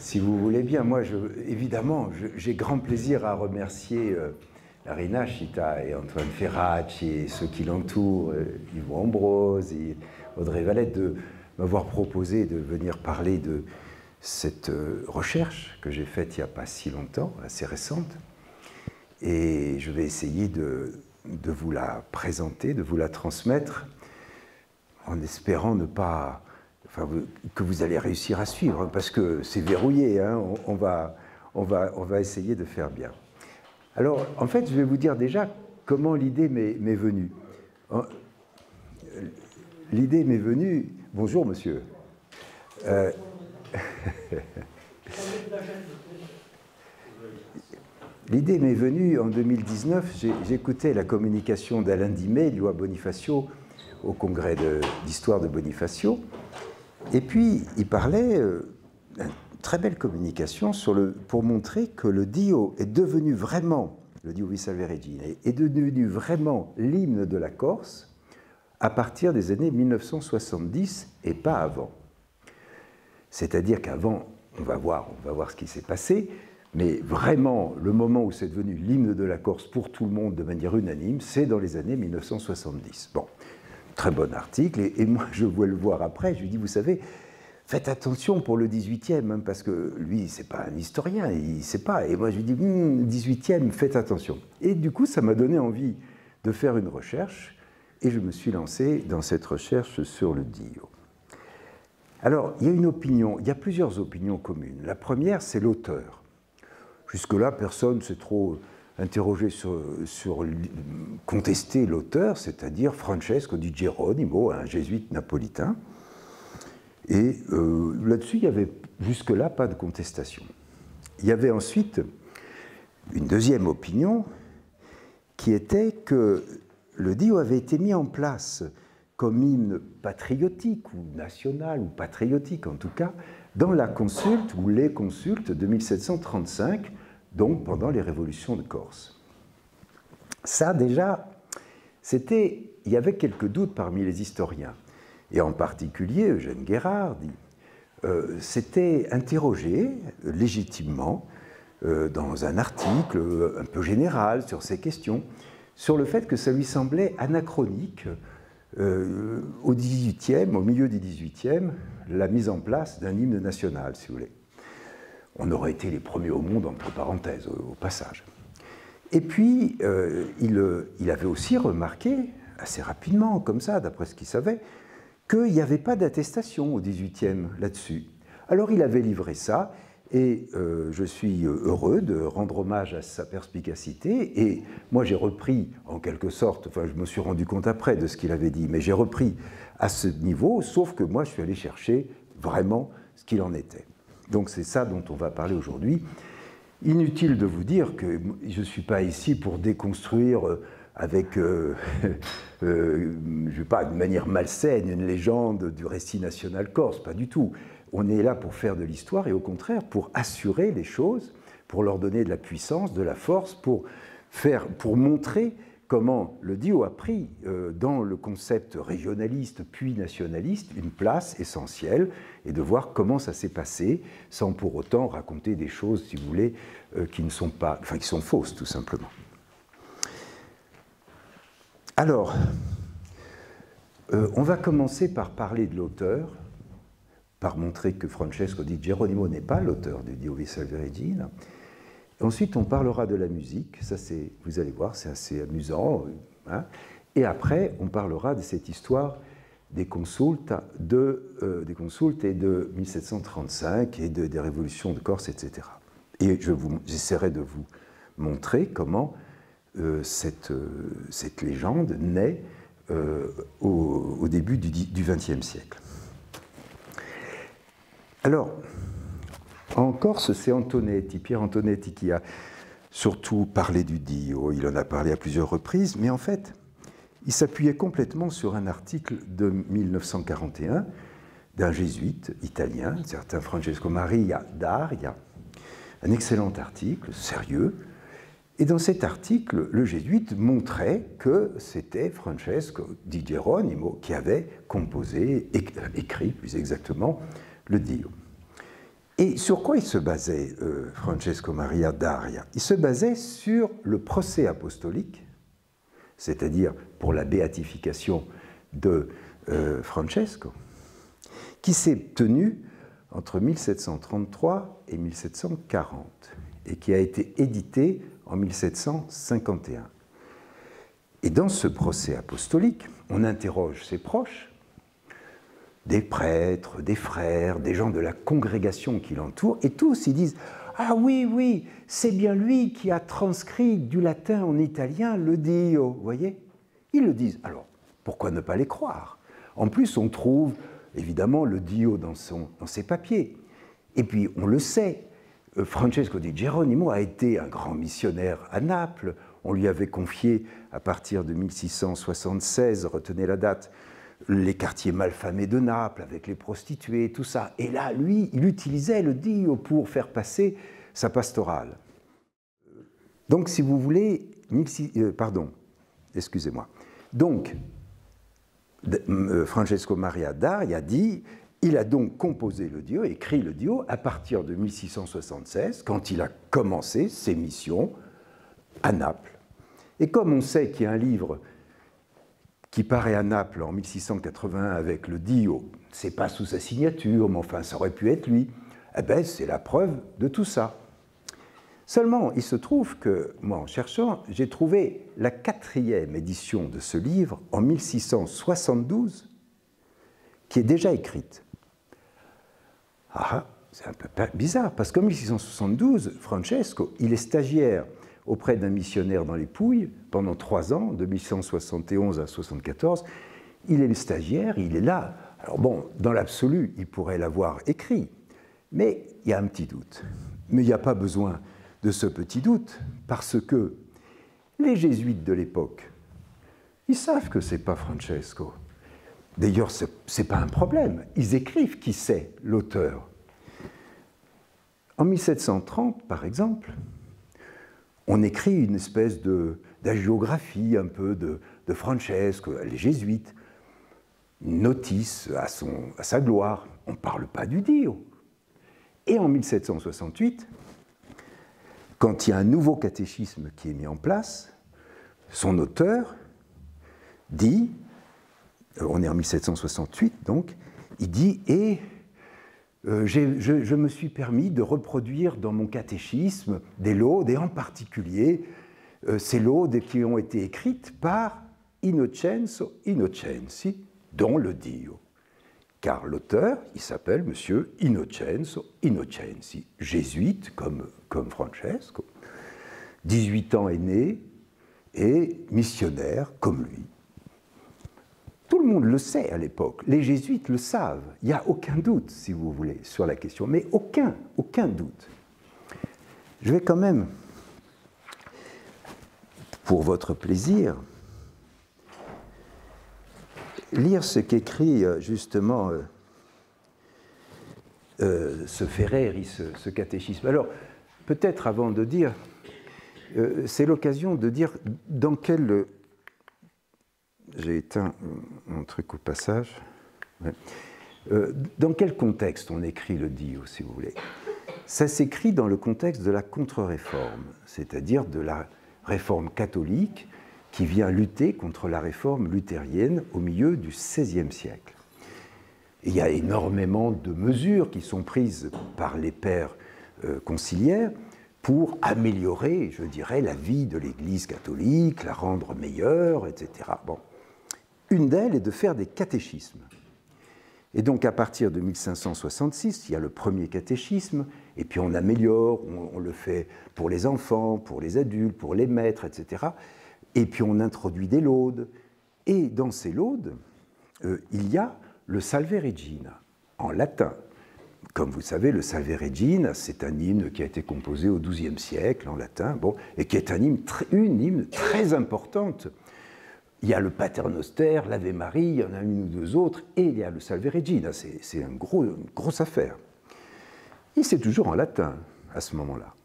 Si vous voulez bien, moi, évidemment, j'ai grand plaisir à remercier la Rinascita et Antoine Ferracci et ceux qui l'entourent, Yvon Ambrose et Audrey Valette, de m'avoir proposé de venir parler de cette recherche que j'ai faite il n'y a pas si longtemps, assez récente. Et je vais essayer de vous la présenter, de vous la transmettre, en espérant ne pas... Enfin, que vous allez réussir à suivre, parce que c'est verrouillé, hein, on va essayer de faire bien. Alors, en fait, je vais vous dire déjà comment l'idée m'est venue. L'idée m'est venue... Bonjour, monsieur. L'idée m'est venue en 2019, j'écoutais la communication d'Alain Dimet, Lioua Bonifacio, au congrès d'histoire de Bonifacio, et puis il parlait d'une très belle communication pour montrer que le Dio est devenu vraiment, le Dio vi Salve Regina, est devenu vraiment l'hymne de la Corse à partir des années 1970 et pas avant. C'est-à-dire qu'avant, on va voir ce qui s'est passé, mais vraiment, le moment où c'est devenu l'hymne de la Corse pour tout le monde de manière unanime, c'est dans les années 1970. Bon, très bon article, et moi je voulais le voir après, je lui dis, vous savez, faites attention pour le 18e, hein, parce que lui, c'est pas un historien, il ne sait pas, et moi je lui dis, 18e, faites attention. Et du coup, ça m'a donné envie de faire une recherche, et je me suis lancé dans cette recherche sur le Dio. Alors, il y a plusieurs opinions communes. La première, c'est l'auteur. Jusque-là, personne ne s'est trop interrogé sur contester l'auteur, c'est-à-dire Francesco di Geronimo, un jésuite napolitain. Et là-dessus, il n'y avait jusque-là pas de contestation. Il y avait ensuite une deuxième opinion qui était que le Dio avait été mis en place comme hymne patriotique ou national ou patriotique en tout cas, dans la consulte ou les consultes de 1735, donc pendant les révolutions de Corse. Ça déjà, il y avait quelques doutes parmi les historiens, et en particulier Eugène Guérard s'était interrogé légitimement dans un article un peu général sur ces questions, sur le fait que ça lui semblait anachronique au milieu du XVIIIe, la mise en place d'un hymne national, si vous voulez. On aurait été les premiers au monde, entre parenthèses, au passage. Et puis, il avait aussi remarqué, assez rapidement, comme ça, d'après ce qu'il savait, qu'il n'y avait pas d'attestation au XVIIIe là-dessus. Alors, il avait livré ça, et je suis heureux de rendre hommage à sa perspicacité, et moi j'ai repris en quelque sorte, enfin je me suis rendu compte après de ce qu'il avait dit, mais j'ai repris à ce niveau, sauf que moi je suis allé chercher vraiment ce qu'il en était. Donc c'est ça dont on va parler aujourd'hui. Inutile de vous dire que je ne suis pas ici pour déconstruire avec, je ne sais pas, de manière malsaine, une légende du récit national corse, pas du tout. On est là pour faire de l'histoire et au contraire pour assurer les choses, pour leur donner de la puissance, de la force, pour montrer comment le Dio a pris dans le concept régionaliste puis nationaliste une place essentielle et de voir comment ça s'est passé sans pour autant raconter des choses, si vous voulez, qui sont fausses tout simplement. Alors, on va commencer par parler de l'auteur, par montrer que Francesco di Geronimo n'est pas l'auteur du Dio vi Salve Regina. Ensuite, on parlera de la musique, ça vous allez voir, c'est assez amusant. Hein. Et après, on parlera de cette histoire des consultes et de 1735 et des révolutions de Corse, etc. Et j'essaierai de vous montrer comment cette légende naît au début du XXe siècle. Alors, en Corse, c'est Antonetti, Pierre Antonetti, qui a surtout parlé du Dio. Il en a parlé à plusieurs reprises, mais en fait, il s'appuyait complètement sur un article de 1941 d'un jésuite italien, un certain Francesco Maria d'Aria, un excellent article, sérieux. Et dans cet article, le jésuite montrait que c'était Francesco di Geronimo qui avait composé, écrit plus exactement, le Dio. Et sur quoi il se basait, Francesco Maria d'Aria? Il se basait sur le procès apostolique, c'est-à-dire pour la béatification de Francesco, qui s'est tenu entre 1733 et 1740 et qui a été édité en 1751. Et dans ce procès apostolique, on interroge ses proches, des prêtres, des frères, des gens de la congrégation qui l'entourent, et tous ils disent « Ah oui, oui, c'est bien lui qui a transcrit du latin en italien le Dio », vous voyez? Ils le disent. Alors, pourquoi ne pas les croire? En plus, on trouve évidemment le Dio dans ses papiers. Et puis, on le sait, Francesco di Geronimo a été un grand missionnaire à Naples. On lui avait confié, à partir de 1676, retenez la date, les quartiers malfamés de Naples, avec les prostituées, tout ça. Et là, lui, il utilisait le Dio pour faire passer sa pastorale. Donc, si vous voulez, excusez-moi. Donc, Francesco Maria d'Aria dit, il a donc composé le Dio, écrit le Dio, à partir de 1676, quand il a commencé ses missions à Naples. Et comme on sait qu'il y a un livre qui paraît à Naples en 1681 avec le Dio, c'est pas sous sa signature, mais enfin ça aurait pu être lui, eh bien c'est la preuve de tout ça. Seulement, il se trouve que, moi en cherchant, j'ai trouvé la 4e édition de ce livre en 1672, qui est déjà écrite. Ah, c'est un peu bizarre, parce qu'en 1672, Francesco, il est stagiaire auprès d'un missionnaire dans les Pouilles pendant 3 ans, de 1171 à 74. Il est le stagiaire, il est là. Alors bon, dans l'absolu, il pourrait l'avoir écrit, mais il y a un petit doute. Mais il n'y a pas besoin de ce petit doute, parce que les jésuites de l'époque, ils savent que ce n'est pas Francesco. D'ailleurs, ce n'est pas un problème. Ils écrivent qui c'est l'auteur. En 1730, par exemple, on écrit une espèce d'agiographie un peu de Francesco, les jésuites, une notice à sa gloire. On ne parle pas du Dio. Et en 1768, quand il y a un nouveau catéchisme qui est mis en place, son auteur dit, on est en 1768 donc, il dit « Et je me suis permis de reproduire dans mon catéchisme des laudes, et en particulier ces laudes qui ont été écrites par Innocenzo Innocenzi, dont le Dio. » Car l'auteur, il s'appelle Monsieur Innocenzo Innocenzi, jésuite comme Francesco, 18 ans aîné et missionnaire comme lui. Tout le monde le sait à l'époque, les jésuites le savent, il n'y a aucun doute, si vous voulez, sur la question, mais aucun doute. Je vais quand même, pour votre plaisir, lire ce qu'écrit justement ce Ferreri, ce catéchisme. Alors, peut-être avant de dire, c'est l'occasion de dire dans quel... J'ai éteint mon truc au passage. Ouais. Dans quel contexte on écrit le Dio, si vous voulez? Ça s'écrit dans le contexte de la contre-réforme, c'est-à-dire de la réforme catholique qui vient lutter contre la réforme luthérienne au milieu du XVIe siècle. Et il y a énormément de mesures qui sont prises par les pères conciliaires pour améliorer, je dirais, la vie de l'Église catholique, la rendre meilleure, etc. Bon. Une d'elles est de faire des catéchismes. Et donc, à partir de 1566, il y a le premier catéchisme, et puis on améliore, on le fait pour les enfants, pour les adultes, pour les maîtres, etc. Et puis on introduit des laudes. Et dans ces laudes, il y a le Salve Regina, en latin. Comme vous savez, le Salve Regina, c'est un hymne qui a été composé au XIIe siècle, en latin, bon, et qui est une hymne très importante. Il y a le Pater Noster, l'Ave Marie, il y en a une ou deux autres, et il y a le Salve Regina, c'est une grosse affaire. Et c'est toujours en latin, à ce moment-là.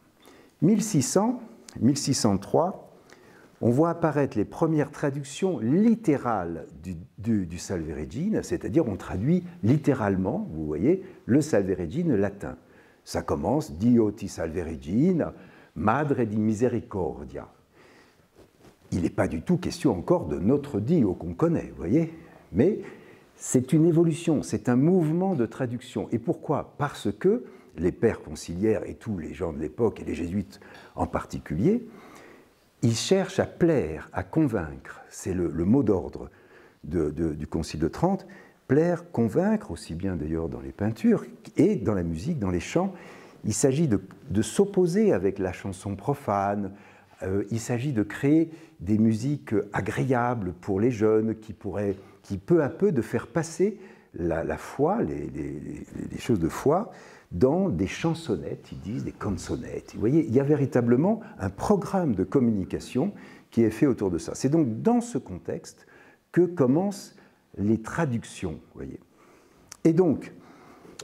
1603, on voit apparaître les premières traductions littérales du Salve Regina, c'est-à-dire on traduit littéralement, vous voyez, le Salve Regina latin. Ça commence « Dio ti salve regina, madre di misericordia ». Il n'est pas du tout question encore de notre Dio qu'on connaît, vous voyez, mais c'est une évolution, c'est un mouvement de traduction. Et pourquoi? Parce que les pères conciliaires et tous les gens de l'époque, et les jésuites en particulier, ils cherchent à plaire, à convaincre. C'est le mot d'ordre du Concile de Trente. Plaire, convaincre, aussi bien d'ailleurs dans les peintures et dans la musique, dans les chants. Il s'agit de s'opposer avec la chanson profane. Il s'agit de créer des musiques agréables pour les jeunes qui peu à peu de faire passer la foi, les choses de foi, dans des chansonnettes, ils disent, des canzonettes. Vous voyez, il y a véritablement un programme de communication qui est fait autour de ça. C'est donc dans ce contexte que commencent les traductions, vous voyez. Et donc,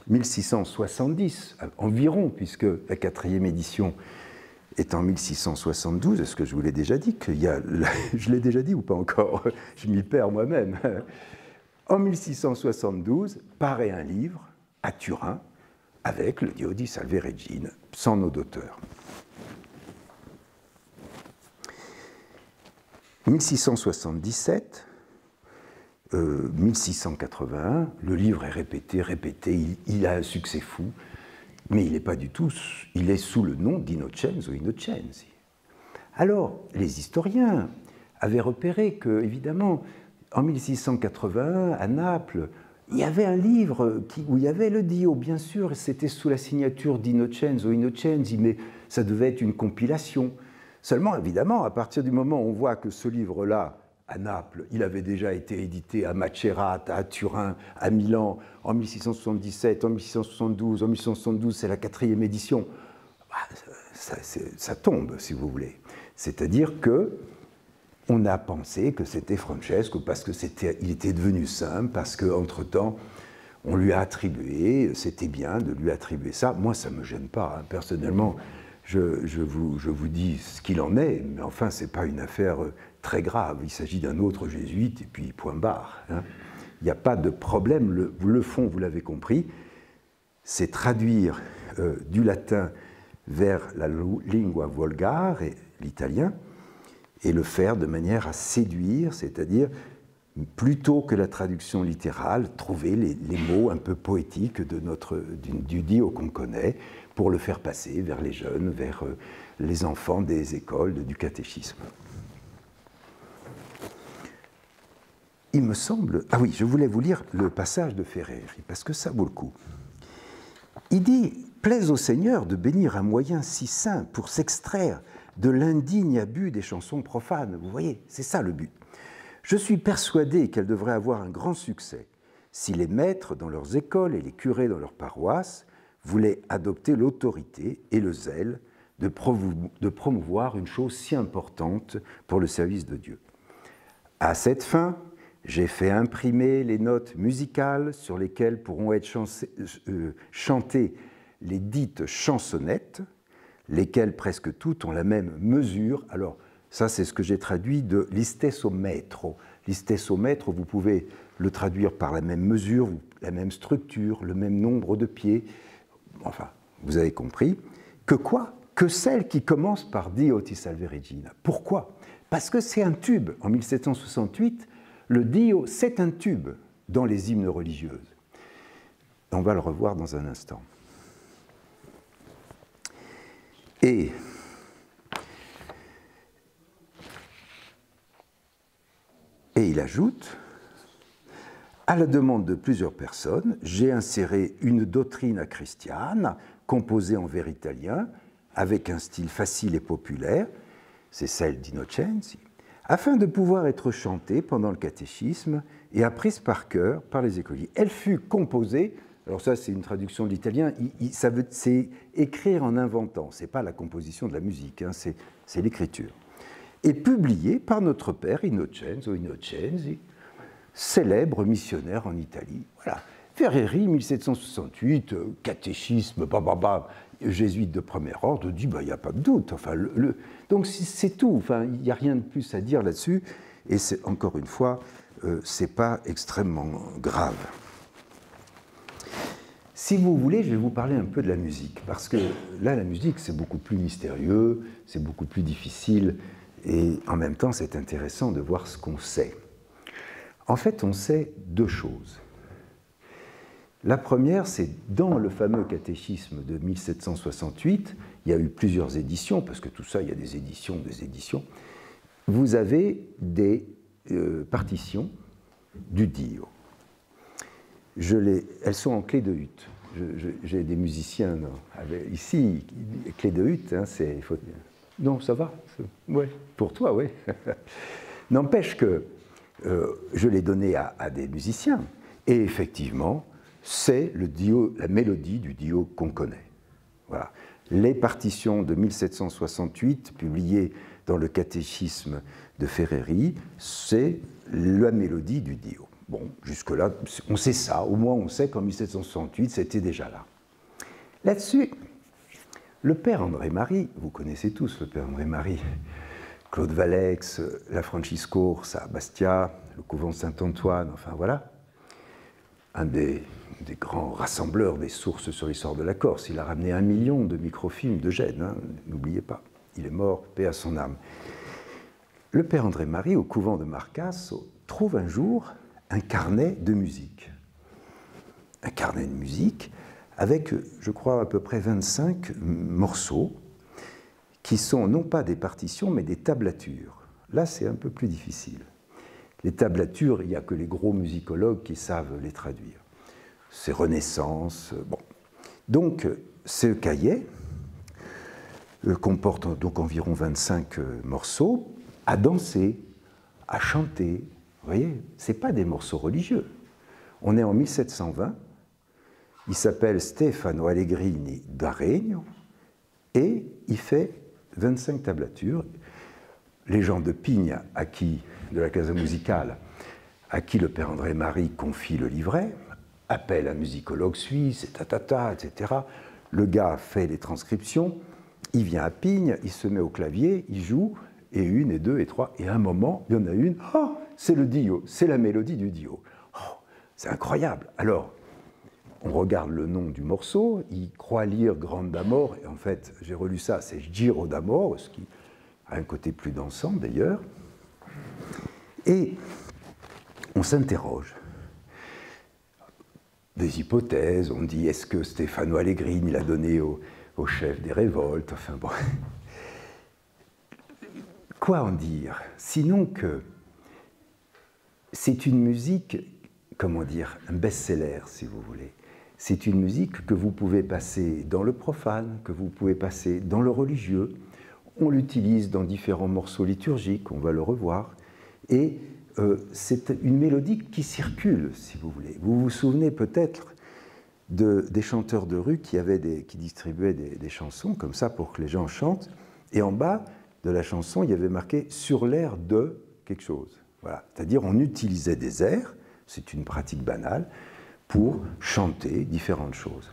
1670 environ, puisque la 4e édition est en 1672, est-ce que je vous l'ai déjà dit je l'ai déjà dit ou pas encore? Je m'y perds moi-même. En 1672, paraît un livre à Turin avec le Dio di salve regina, sans nom d'auteur. 1677, 1681, le livre est répété, il a un succès fou, mais il n'est pas du tout, il est sous le nom d'Innocenzo Innocenzi. Alors, les historiens avaient repéré que, évidemment, en 1681, à Naples, il y avait un livre où il y avait le Dio, bien sûr, c'était sous la signature d'Innocenzo Innocenzi, mais ça devait être une compilation. Seulement, évidemment, à partir du moment où on voit que ce livre-là, à Naples, il avait déjà été édité à Macerata, à Turin, à Milan, en 1677, en 1672, en 1672, c'est la 4e édition, ça tombe, si vous voulez. C'est-à-dire que on a pensé que c'était Francesco parce qu'il était devenu saint, parce qu'entre-temps, on lui a attribué, c'était bien de lui attribuer ça. Moi, ça ne me gêne pas, hein. Personnellement, je vous dis ce qu'il en est, mais enfin, ce n'est pas une affaire très grave. Il s'agit d'un autre jésuite, et puis point barre. Hein. Il n'y a pas de problème. Le fond, vous l'avez compris, c'est traduire du latin vers la lingua volgare, l'italien, et le faire de manière à séduire, c'est-à-dire, plutôt que la traduction littérale, trouver les mots un peu poétiques du Dio qu'on connaît, pour le faire passer vers les jeunes, vers les enfants des écoles, du catéchisme. Il me semble... Ah oui, je voulais vous lire le passage de Ferreri, parce que ça vaut le coup. Il dit « Plaise au Seigneur de bénir un moyen si saint pour s'extraire de l'indigne abus des chansons profanes. » Vous voyez, c'est ça le but. Je suis persuadé qu'elle devrait avoir un grand succès si les maîtres dans leurs écoles et les curés dans leurs paroisses voulaient adopter l'autorité et le zèle de promouvoir une chose si importante pour le service de Dieu. À cette fin, j'ai fait imprimer les notes musicales sur lesquelles pourront être chantées les dites chansonnettes, lesquelles presque toutes ont la même mesure. Alors, ça, c'est ce que j'ai traduit de l'istesso metro. L'istesso metro, vous pouvez le traduire par la même mesure, la même structure, le même nombre de pieds. Enfin, vous avez compris. Que quoi? Que celle qui commence par Dio ti salve regina. Pourquoi? Parce que c'est un tube. En 1768, le Dio, c'est un tube dans les hymnes religieuses. On va le revoir dans un instant. Et il ajoute, à la demande de plusieurs personnes, j'ai inséré une doctrina cristiana composée en vers italien, avec un style facile et populaire, c'est celle d'Innocenzi, afin de pouvoir être chantée pendant le catéchisme et apprise par cœur par les écoliers. Elle fut composée, alors ça c'est une traduction de l'italien, c'est écrire en inventant, ce n'est pas la composition de la musique, hein, c'est l'écriture. Et publiée par notre père Innocenzo Innocenzi, célèbre missionnaire en Italie. Voilà. Ferreri, 1768, catéchisme, jésuite de premier ordre, dit il n'y a pas de doute. Enfin, donc c'est tout. Enfin, il n'y a rien de plus à dire là-dessus. Et encore une fois, ce n'est pas extrêmement grave. Si vous voulez, je vais vous parler un peu de la musique, parce que là, la musique, c'est beaucoup plus mystérieux, c'est beaucoup plus difficile, et en même temps, c'est intéressant de voir ce qu'on sait. En fait, on sait deux choses. La première, c'est dans le fameux catéchisme de 1768, il y a eu plusieurs éditions, parce que tout ça, il y a des éditions, vous avez des partitions du Dio. Elles sont en clé de hutte. J'ai des musiciens ici, clé de hutte, hein, non, ça va, ouais, pour toi, oui. N'empêche que je l'ai donné à des musiciens, et effectivement, c'est la mélodie du Dio qu'on connaît. Voilà. Les partitions de 1768, publiées dans le catéchisme de Ferreri, c'est la mélodie du Dio. Bon, jusque-là, on sait ça, au moins on sait qu'en 1768, c'était déjà là. Là-dessus, le père André-Marie, vous connaissez tous le père André-Marie, Claude Valex, la Franciscourse à Bastia, le couvent Saint-Antoine, enfin voilà, un des grands rassembleurs des sources sur l'histoire de la Corse. Il a ramené 1 million de microfilms de Gênes, hein, n'oubliez pas, il est mort, paix à son âme. Le père André-Marie, au couvent de Marcasse, trouve un jour un carnet de musique. Un carnet de musique avec, je crois, à peu près 25 morceaux qui sont non pas des partitions, mais des tablatures. Là, c'est un peu plus difficile. Les tablatures, il n'y a que les gros musicologues qui savent les traduire. C'est Renaissance, bon. Donc, ce cahier comporte donc environ 25 morceaux à danser, à chanter. Vous voyez, ce n'est pas des morceaux religieux. On est en 1720, il s'appelle Stefano Allegrini d'Aregno et il fait 25 tablatures. Les gens de Pigne, de la Casa Musicale, à qui le père André-Marie confie le livret, appelle un musicologue suisse, etc. Le gars fait les transcriptions, il vient à Pigne, il se met au clavier, il joue, et 1, et 2, et 3, et à un moment, il y en a une, oh, c'est le Dio, c'est la mélodie du Dio. Oh, c'est incroyable. Alors, on regarde le nom du morceau, il croit lire Grande d'Amor, et en fait, j'ai relu ça, c'est Giro d'Amor, ce qui a un côté plus dansant d'ailleurs. Et on s'interroge. Des hypothèses, on dit, est-ce que Stefano Allegrini l'a donné au chef des révoltes, enfin bon. Quoi en dire? Sinon que c'est une musique, comment dire, un best-seller, si vous voulez. C'est une musique que vous pouvez passer dans le profane, que vous pouvez passer dans le religieux. On l'utilise dans différents morceaux liturgiques, on va le revoir. Et c'est une mélodie qui circule, si vous voulez. Vous vous souvenez peut-être des chanteurs de rue qui distribuaient des chansons comme ça pour que les gens chantent. Et en bas de la chanson, il y avait marqué « sur l'air de quelque chose ». Voilà. C'est-à-dire on utilisait des airs, c'est une pratique banale, pour chanter différentes choses.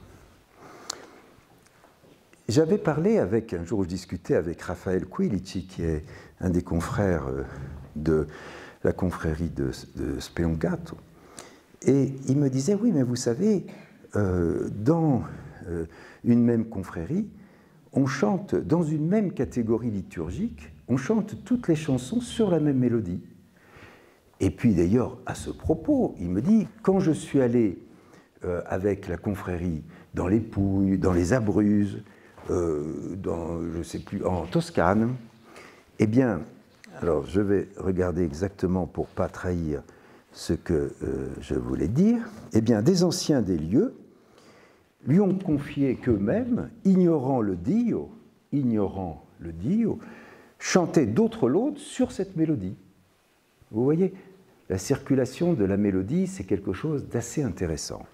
J'avais parlé un jour où je discutais avec Raphaël Quilici, qui est un des confrères de la confrérie de Speongato, et il me disait, oui, mais vous savez, dans une même confrérie, on chante dans une même catégorie liturgique, on chante toutes les chansons sur la même mélodie. Et puis d'ailleurs, à ce propos, il me dit, quand je suis allé avec la confrérie dans les Pouilles, dans les Abruzzes, je sais plus, en Toscane, eh bien, alors je vais regarder exactement pour ne pas trahir ce que je voulais dire, eh bien, des anciens des lieux lui ont confié qu'eux-mêmes, ignorant le Dio, chantaient d'autres laudes sur cette mélodie. Vous voyez, la circulation de la mélodie, c'est quelque chose d'assez intéressant.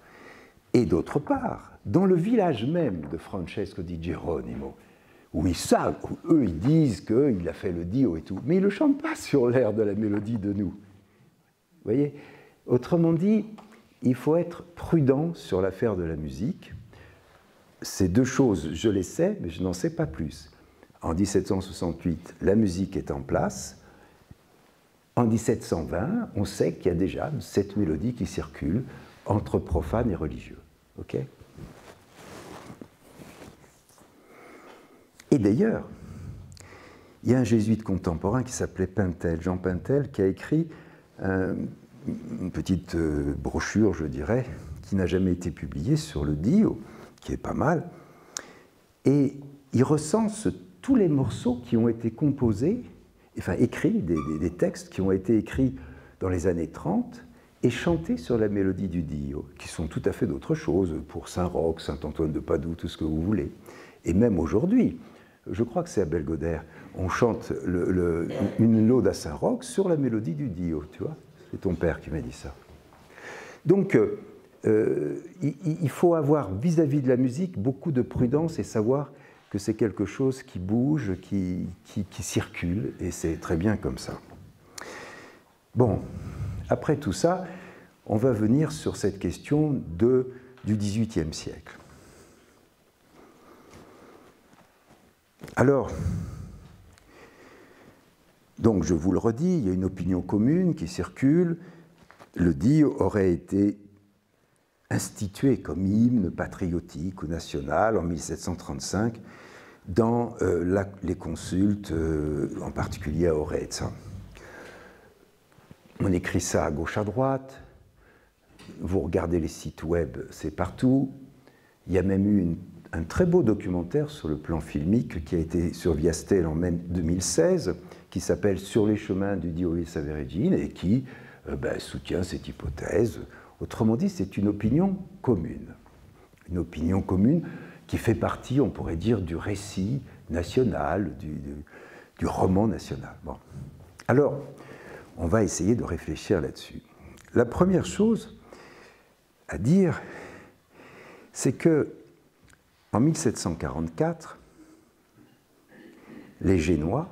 Et d'autre part, dans le village même de Francesco di Geronimo, où ils savent, où eux ils disent qu'il a fait le Dio et tout, mais ils ne le chantent pas sur l'air de la mélodie de nous. Vous voyez, autrement dit, il faut être prudent sur l'affaire de la musique. Ces deux choses, je les sais, mais je n'en sais pas plus. En 1768, la musique est en place. En 1720, on sait qu'il y a déjà cette mélodie qui circule entre profanes et religieux. Okay ? Et d'ailleurs, il y a un jésuite contemporain qui s'appelait Pintel, Jean Pintel, qui a écrit une petite brochure, je dirais, qui n'a jamais été publiée sur le Dio, qui est pas mal. Et il recense tous les morceaux qui ont été composés, enfin écrits, des textes qui ont été écrits dans les années 30 et chantés sur la mélodie du Dio, qui sont tout à fait d'autre chose, pour Saint-Roch, Saint-Antoine de Padoue, tout ce que vous voulez. Et même aujourd'hui, je crois que c'est à Belgodère, on chante une laude à Saint-Roch sur la mélodie du Dio, tu vois. C'est ton père qui m'a dit ça. Donc, il faut avoir vis-à-vis de la musique beaucoup de prudence et savoir que c'est quelque chose qui bouge, qui circule, et c'est très bien comme ça. Bon, après tout ça, on va venir sur cette question du XVIIIe siècle. Alors, donc je vous le redis, il y a une opinion commune qui circule. Le Dio aurait été institué comme hymne patriotique ou national en 1735 dans les consultes, en particulier à Orezza. On écrit ça à gauche à droite, vous regardez les sites web, c'est partout. Il y a même eu un très beau documentaire sur le plan filmique qui a été sur Viastel en mai 2016, qui s'appelle « Sur les chemins du Dio e Save Regina » et qui soutient cette hypothèse. Autrement dit, c'est une opinion commune. Une opinion commune qui fait partie, on pourrait dire, du récit national, du roman national. Bon. Alors, on va essayer de réfléchir là-dessus. La première chose à dire, c'est que en 1744, les Génois,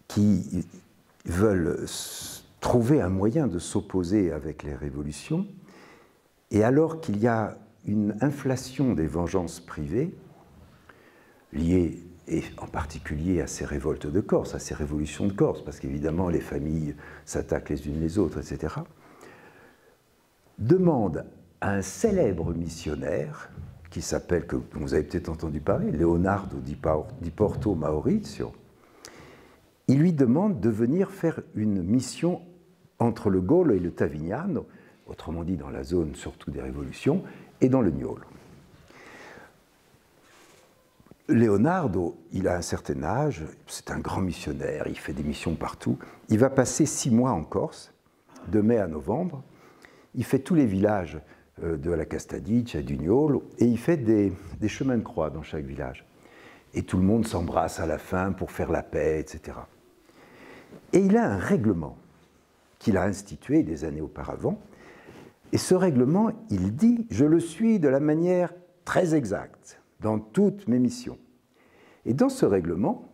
qui veulent trouver un moyen de s'opposer avec les révolutions, et alors qu'il y a une inflation des vengeances privées, liées et en particulier à ces révoltes de Corse, à ces révolutions de Corse, parce qu'évidemment les familles s'attaquent les unes les autres, etc., demandent à un célèbre missionnaire, qui s'appelle, que vous avez peut-être entendu parler, Leonardo di Porto Maurizio, il lui demande de venir faire une mission entre le Golo et le Tavignano, autrement dit dans la zone surtout des révolutions, et dans le Niolo. Leonardo, il a un certain âge, c'est un grand missionnaire, il fait des missions partout. Il va passer 6 mois en Corse, de mai à novembre. Il fait tous les villages de la Castadice, du Niolo, et il fait des chemins de croix dans chaque village. Et tout le monde s'embrasse à la fin pour faire la paix, etc. Et il a un règlement qu'il a institué des années auparavant. Et ce règlement, il dit « Je le suis de la manière très exacte dans toutes mes missions ». Et dans ce règlement,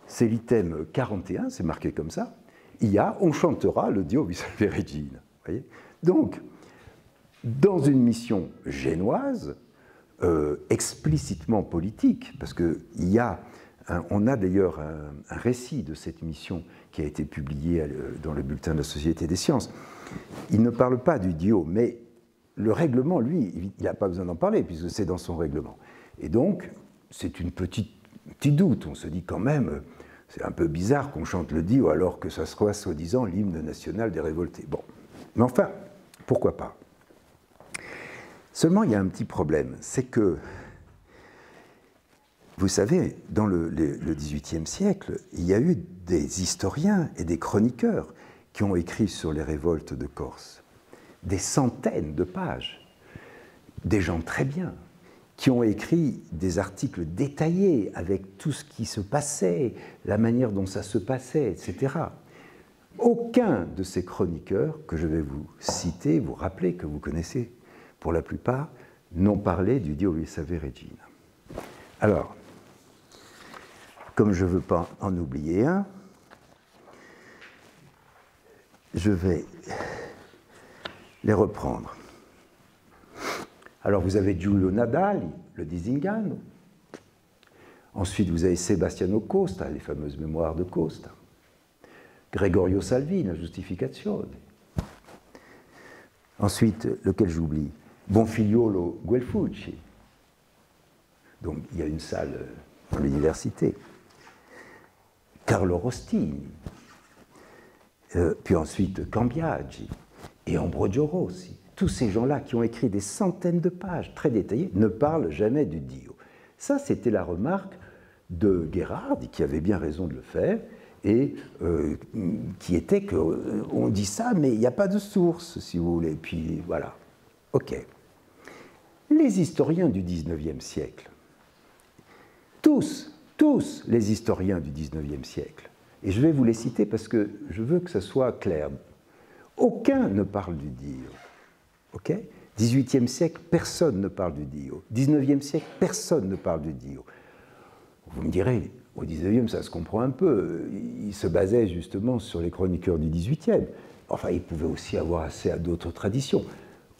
c'est l'item 41, c'est marqué comme ça, il y a « On chantera le Dio vi Salve Regina ». Donc, dans une mission génoise, explicitement politique, parce on a d'ailleurs un récit de cette mission qui a été publié dans le bulletin de la Société des sciences. Il ne parle pas du Dio, mais le règlement, lui, il n'a pas besoin d'en parler, puisque c'est dans son règlement. Et donc, c'est une petit doute. On se dit quand même, c'est un peu bizarre qu'on chante le Dio alors que ça soit soi-disant l'hymne national des révoltés. Bon, mais enfin, pourquoi pas? Seulement, il y a un petit problème, c'est que, vous savez, dans le XVIIIe siècle, il y a eu des historiens et des chroniqueurs qui ont écrit sur les révoltes de Corse, des centaines de pages, des gens très bien, qui ont écrit des articles détaillés avec tout ce qui se passait, la manière dont ça se passait, etc. Aucun de ces chroniqueurs, que je vais vous citer, vous rappeler, que vous connaissez pour la plupart, n'ont parlé du Dio vi Salve Regina. Alors, comme je ne veux pas en oublier un, je vais les reprendre. Alors, vous avez Giulio Nadali, le Di Zingano. Ensuite, vous avez Sebastiano Costa, les fameuses mémoires de Costa. Gregorio Salvini, la Giustificazione. Ensuite, lequel j'oublie? Bonfigliolo Guelfucci. Donc il y a une salle dans l'université. Carlo Rostini, puis ensuite Cambiaggi et Ambrogio Rossi. Tous ces gens-là qui ont écrit des centaines de pages très détaillées ne parlent jamais du Dio. Ça, c'était la remarque de Gherardi, qui avait bien raison de le faire, et qui était qu'on dit ça, mais il n'y a pas de source, si vous voulez. Puis voilà. OK. Les historiens du XIXe siècle, tous les historiens du XIXe siècle, et je vais vous les citer parce que je veux que ça soit clair, aucun ne parle du Dio. OK ? 18e siècle, personne ne parle du Dio. 19e siècle, personne ne parle du Dio. Vous me direz, au 19e, ça se comprend un peu. Il se basait justement sur les chroniqueurs du 18e. Enfin, il pouvait aussi avoir accès à d'autres traditions.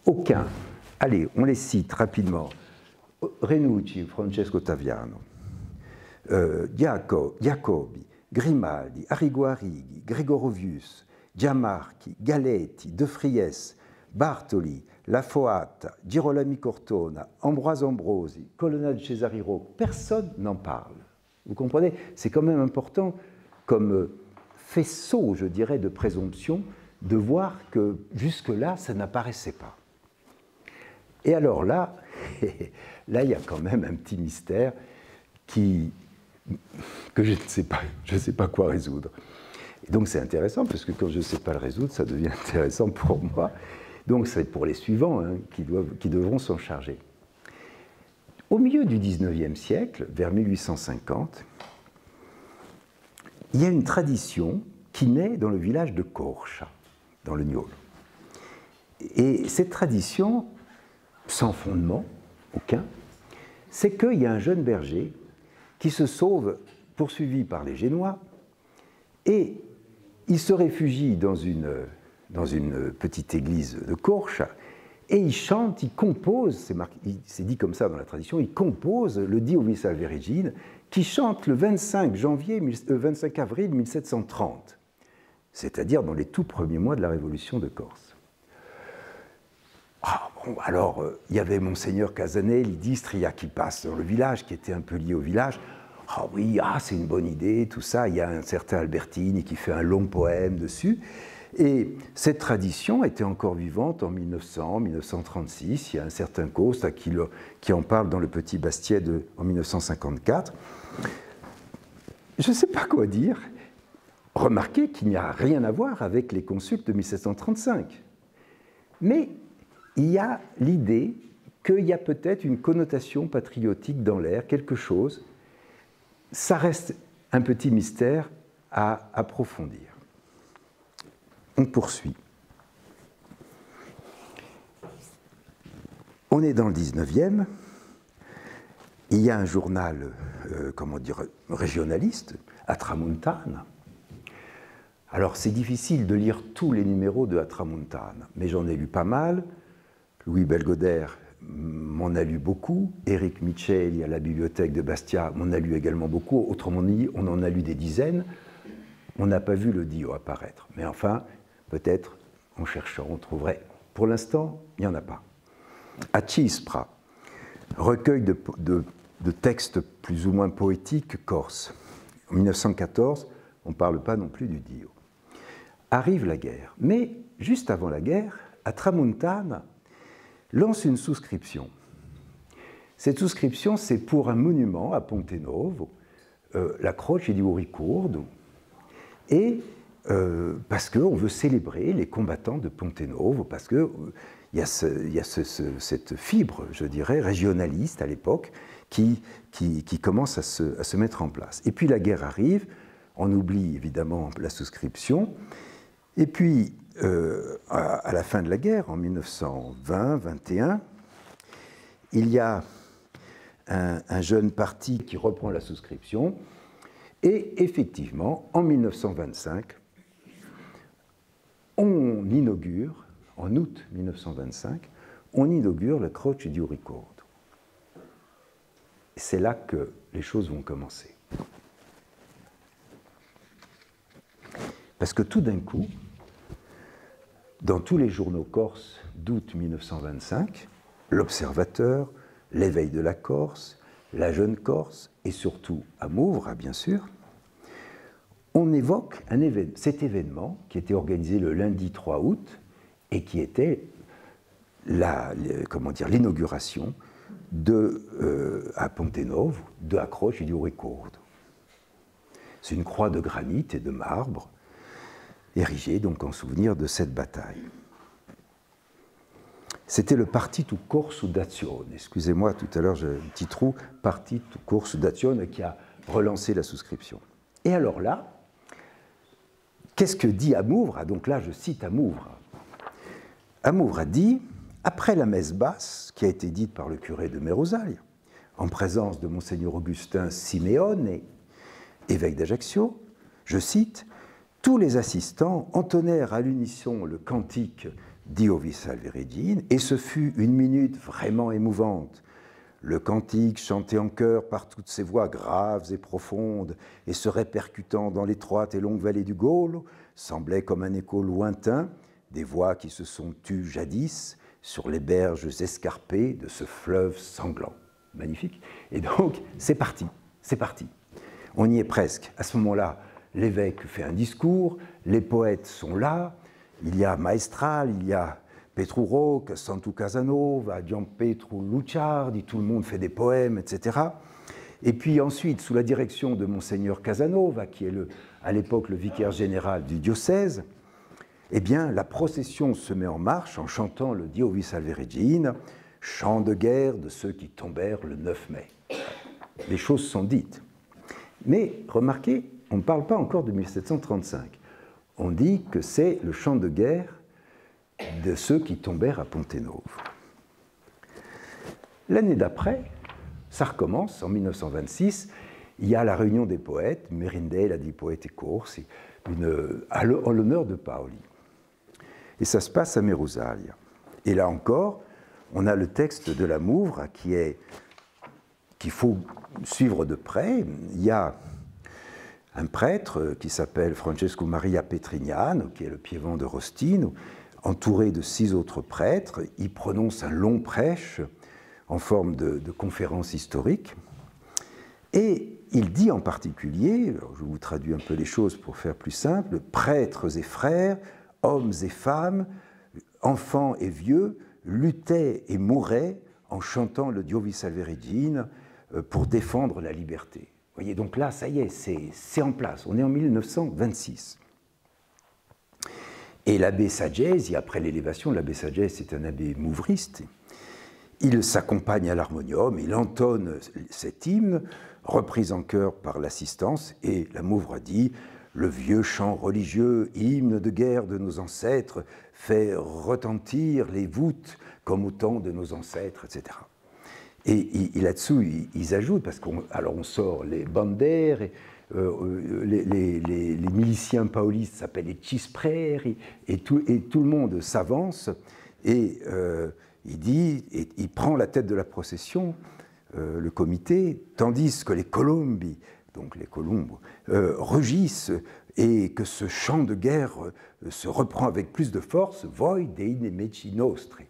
Aucun. Allez, on les cite rapidement. Renucci, Francesco Taviano, Jacobi, Grimaldi, Arrigo Arrighi, Gregorovius, Giamarchi, Galetti, De Fries, Bartoli, Lafoata, Girolami Cortona, Ambroise Ambrosi, Colonna de Cesariro, personne n'en parle. Vous comprenez? C'est quand même important comme faisceau, je dirais, de présomption, de voir que jusque-là, ça n'apparaissait pas. Et alors là, là, il y a quand même un petit mystère que je ne sais pas quoi résoudre. Et donc c'est intéressant, parce que quand je ne sais pas le résoudre, ça devient intéressant pour moi. Donc c'est pour les suivants qui devront s'en charger. Au milieu du XIXe siècle, vers 1850, il y a une tradition qui naît dans le village de Corcia, dans le Niolo. Et cette tradition, sans fondement aucun, c'est qu'il y a un jeune berger qui se sauve poursuivi par les Génois et il se réfugie dans une petite église de Corcia et il chante, il compose, c'est dit comme ça dans la tradition, il compose le Dio vi salve Regina qui chante le 25 avril 1730, c'est-à-dire dans les tout premiers mois de la Révolution de Corse. Ah, bon, alors, il y avait Monseigneur Casanelli d'Istria qui passe dans le village, qui était un peu lié au village. Ah oui, c'est une bonne idée, tout ça. Il y a un certain Albertini qui fait un long poème dessus. Et cette tradition était encore vivante en 1900, 1936. Il y a un certain Costa qui en parle dans le Petit Bastiet en 1954. Je ne sais pas quoi dire. Remarquez qu'il n'y a rien à voir avec les consultes de 1735. Mais il y a l'idée qu'il y a peut-être une connotation patriotique dans l'air, quelque chose. Ça reste un petit mystère à approfondir. On poursuit. On est dans le 19e. Il y a un journal, régionaliste, à Tramontana. Alors, c'est difficile de lire tous les numéros de Tramontana, mais j'en ai lu pas mal. Louis Belgodère m'en a lu beaucoup. Éric Micheli à la bibliothèque de Bastia m'en a lu également beaucoup. Autrement dit, on en a lu des dizaines. On n'a pas vu le Dio apparaître. Mais enfin, peut-être, en cherchant, on trouverait. Pour l'instant, il n'y en a pas. À Cispra, recueil de textes plus ou moins poétiques corses. En 1914, on ne parle pas non plus du Dio. Arrive la guerre. Mais, juste avant la guerre, à Tramontana, lance une souscription. Cette souscription, c'est pour un monument à Ponte Novo, la Croce di Uricourdo, et parce qu'on veut célébrer les combattants de Ponte Novo, parce qu'il y a cette fibre, je dirais, régionaliste à l'époque, qui commence à se mettre en place. Et puis la guerre arrive, on oublie évidemment la souscription, et puis à la fin de la guerre, en 1920-21, il y a un jeune parti qui reprend la souscription, et effectivement, en 1925, on inaugure, en août 1925, on inaugure la Croce di Uricourdo. C'est là que les choses vont commencer. Parce que tout d'un coup, dans tous les journaux corses d'août 1925, l'Observateur, l'Éveil de la Corse, la jeune Corse et surtout à Mouvres, bien sûr, on évoque cet événement qui était organisé le lundi 3 août et qui était l'inauguration à Ponte Novo de la Croce di Ricordo. C'est une croix de granit et de marbre érigée donc en souvenir de cette bataille. C'était le Partito Corso d'Azione. Excusez-moi, tout à l'heure j'ai un petit trou. Partito Corso d'Azione qui a relancé la souscription. Et alors là, qu'est-ce que dit Amouvre? Donc là, je cite Amouvre. Amouvre a dit, après la messe basse, qui a été dite par le curé de Merosalia, en présence de Monseigneur Augustin Simeone, évêque d'Ajaccio, je cite, « Tous les assistants entonnèrent à l'unisson le cantique Diovi Salve Regina, et ce fut une minute vraiment émouvante. Le cantique, chanté en chœur par toutes ces voix graves et profondes, et se répercutant dans l'étroite et longue vallée du Gaulo, semblait comme un écho lointain des voix qui se sont tues jadis sur les berges escarpées de ce fleuve sanglant. » Magnifique. Et donc, c'est parti, c'est parti. On y est presque. À ce moment-là, l'évêque fait un discours, les poètes sont là, il y a Maestral, il y a Petru Rocca, Santu Casanova, Gianpietro Luciardi, tout le monde fait des poèmes, etc. Et puis ensuite, sous la direction de Monseigneur Casanova, qui est à l'époque le vicaire général du diocèse, eh bien, la procession se met en marche en chantant le Diovi Salve Regina, chant de guerre de ceux qui tombèrent le 9 mai. Les choses sont dites. Mais remarquez, on ne parle pas encore de 1735. On dit que c'est le chant de guerre de ceux qui tombèrent à Ponte Novo. L'année d'après, ça recommence, en 1926, il y a la réunion des poètes, Merindela di Poeti Corsi, en l'honneur de Paoli. Et ça se passe à Merosalia. Et là encore, on a le texte de la Mouvre qu'il faut suivre de près. Il y a un prêtre qui s'appelle Francesco Maria Petrignano, qui est le piévant de Rostino, entouré de 6 autres prêtres. Il prononce un long prêche en forme de conférence historique. Et il dit en particulier, alors je vous traduis un peu les choses pour faire plus simple, prêtres et frères, hommes et femmes, enfants et vieux, luttaient et mouraient en chantant le Diovi Salve Regina pour défendre la liberté. Vous voyez, donc là, ça y est, c'est en place. On est en 1926. Et l'abbé Sagesi, après l'élévation, l'abbé Sagesi est un abbé mouvriste, il s'accompagne à l'harmonium, il entonne cet hymne, repris en chœur par l'assistance, et la Mouvre dit « Le vieux chant religieux, hymne de guerre de nos ancêtres, fait retentir les voûtes comme au temps de nos ancêtres, etc. » Et là-dessous, ils ajoutent, parce qu'on sort les bandères, les miliciens paolistes s'appellent les Cispreri, et tout le monde s'avance, et il prend la tête de la procession, le comité, tandis que les colombi, donc les colombes, rugissent, et que ce chant de guerre se reprend avec plus de force, voi dei nemici nostri.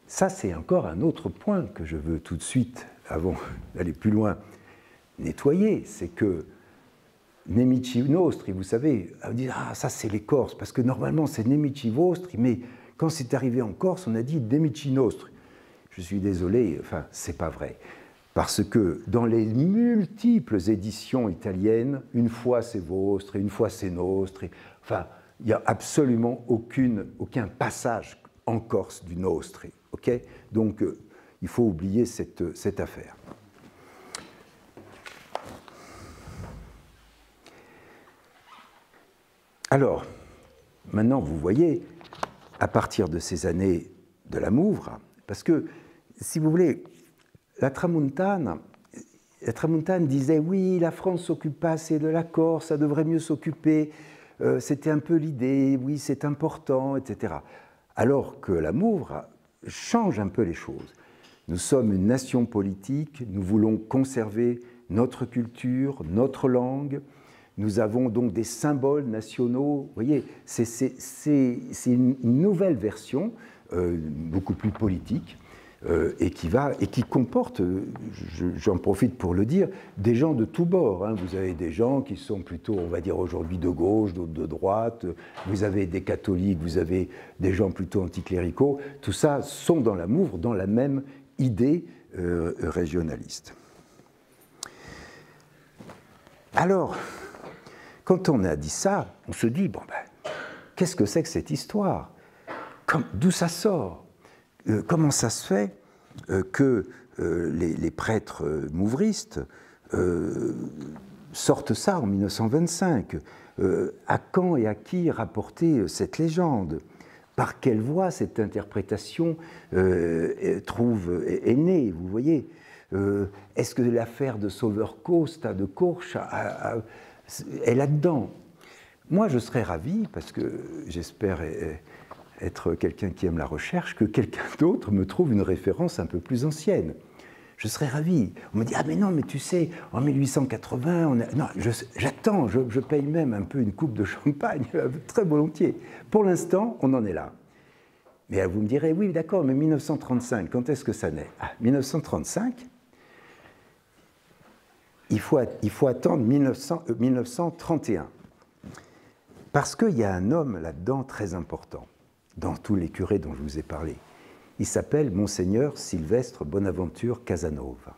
Ça, c'est encore un autre point que je veux tout de suite, avant d'aller plus loin, nettoyer. C'est que Nemici Nostri, vous savez, on dit « Ah, ça c'est les Corses », parce que normalement c'est Nemici Vostri, mais quand c'est arrivé en Corse, on a dit Nemici Nostri. Je suis désolé, enfin, c'est pas vrai. Parce que dans les multiples éditions italiennes, une fois c'est Vostri, une fois c'est Nostri, enfin, il n'y a absolument aucun passage en Corse du Nostri. Okay, donc, il faut oublier cette affaire. Alors, maintenant, vous voyez, à partir de ces années de la Mouvre, parce que, si vous voulez, la Tramontane disait, oui, la France s'occupe pas assez de la Corse, ça devrait mieux s'occuper, c'était un peu l'idée, oui, c'est important, etc. Alors que la Mouvre change un peu les choses. Nous sommes une nation politique, nous voulons conserver notre culture, notre langue, nous avons donc des symboles nationaux. Vous voyez, c'est une nouvelle version, beaucoup plus politique, et qui comporte, j'en profite pour le dire, des gens de tous bords. Hein. Vous avez des gens qui sont plutôt, on va dire aujourd'hui, de gauche, d'autres de droite, vous avez des catholiques, vous avez des gens plutôt anticléricaux, tout ça sont dans la mouvre, dans la même idée régionaliste. Alors, quand on a dit ça, on se dit, bon ben, qu'est-ce que c'est que cette histoire? D'où ça sort? Comment ça se fait que les prêtres mouvristes sortent ça en 1925? À quand et à qui rapporter cette légende? Par quelle voie cette interprétation est née, vous voyez? Est-ce que l'affaire de Solverco, Stade de Courche, est là-dedans? Moi, je serais ravi, parce que j'espère être quelqu'un qui aime la recherche, que quelqu'un d'autre me trouve une référence un peu plus ancienne. Je serais ravi. On me dit, ah mais non, mais tu sais, en 1880, non, j'attends, je paye même un peu une coupe de champagne, très volontiers. Pour l'instant, on en est là. Mais vous me direz, oui, d'accord, mais 1935, quand est-ce que ça naît? 1935, il faut attendre 1931. Parce qu'il y a un homme là-dedans très important, dans tous les curés dont je vous ai parlé. Il s'appelle Monseigneur Sylvestre Bonaventure Casanova.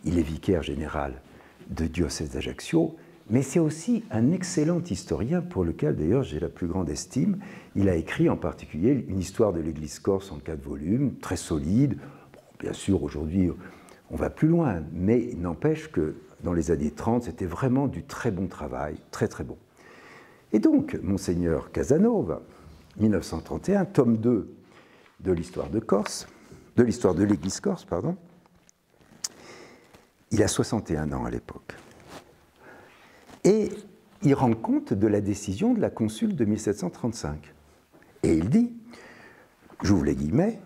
Il est vicaire général de diocèse d'Ajaccio, mais c'est aussi un excellent historien pour lequel d'ailleurs j'ai la plus grande estime. Il a écrit en particulier une histoire de l'Église corse en 4 volumes, très solide. Bon, bien sûr, aujourd'hui, on va plus loin, mais il n'empêche que dans les années 30, c'était vraiment du très bon travail, très très bon. Et donc, Monseigneur Casanova, 1931, tome 2 de l'histoire de Corse, de l'histoire de l'Église corse, pardon, il a 61 ans à l'époque. Et il rend compte de la décision de la consulte de 1735. Et il dit, j'ouvre les guillemets,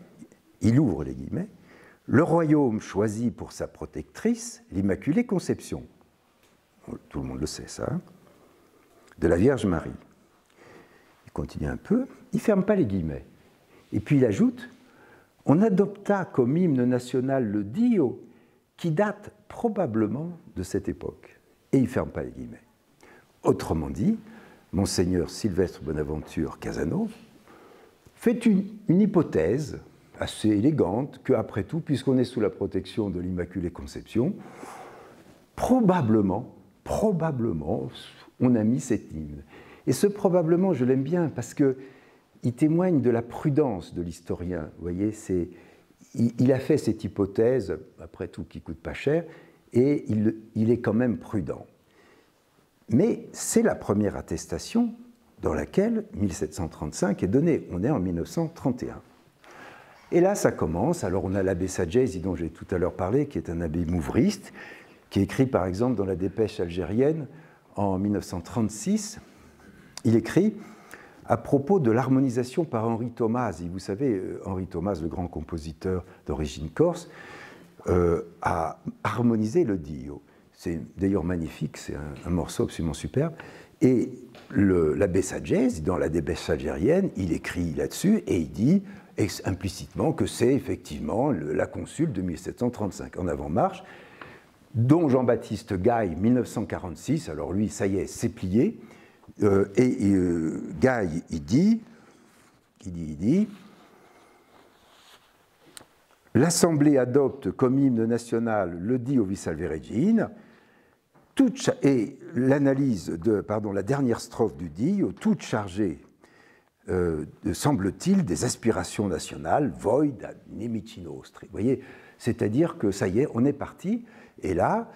il ouvre les guillemets, le royaume choisit pour sa protectrice l'Immaculée Conception. Tout le monde le sait, ça. Hein, de la Vierge Marie. Il continue un peu, il ne ferme pas les guillemets. Et puis il ajoute, on adopta comme hymne national le Dio, qui date probablement de cette époque. Et il ne ferme pas les guillemets. Autrement dit, Monseigneur Sylvestre Bonaventure Casanova fait une hypothèse assez élégante qu'après tout, puisqu'on est sous la protection de l'Immaculée Conception, probablement, on a mis cet hymne. Et ce probablement, je l'aime bien parce qu'il témoigne de la prudence de l'historien. Vous voyez, il a fait cette hypothèse, après tout, qui ne coûte pas cher, et il est quand même prudent. Mais c'est la première attestation dans laquelle 1735 est donnée. On est en 1931. Et là, ça commence. Alors, on a l'abbé Sadjezi, dont j'ai tout à l'heure parlé, qui est un abbé mouvriste, qui écrit, par exemple, dans la Dépêche algérienne, en 1936, il écrit à propos de l'harmonisation par Henri Tomasi. Vous savez, Henri Tomasi, le grand compositeur d'origine corse, a harmonisé le Dio. C'est d'ailleurs magnifique, c'est un morceau absolument superbe. Et l'abbé Sadjezi, dans la Dépêche algérienne, il écrit là-dessus et il dit implicitement que c'est effectivement la consulte de 1735, en avant-marche, dont Jean-Baptiste Gaille, 1946, alors lui, ça y est, c'est plié, Gaille, il dit, l'Assemblée adopte comme hymne national le Dio vi salve regina, et l'analyse de, la dernière strophe du Dio, toute chargée, semble-t-il, des aspirations nationales, void ad nemici nostri. Vous voyez, c'est-à-dire que ça y est, on est parti, et là,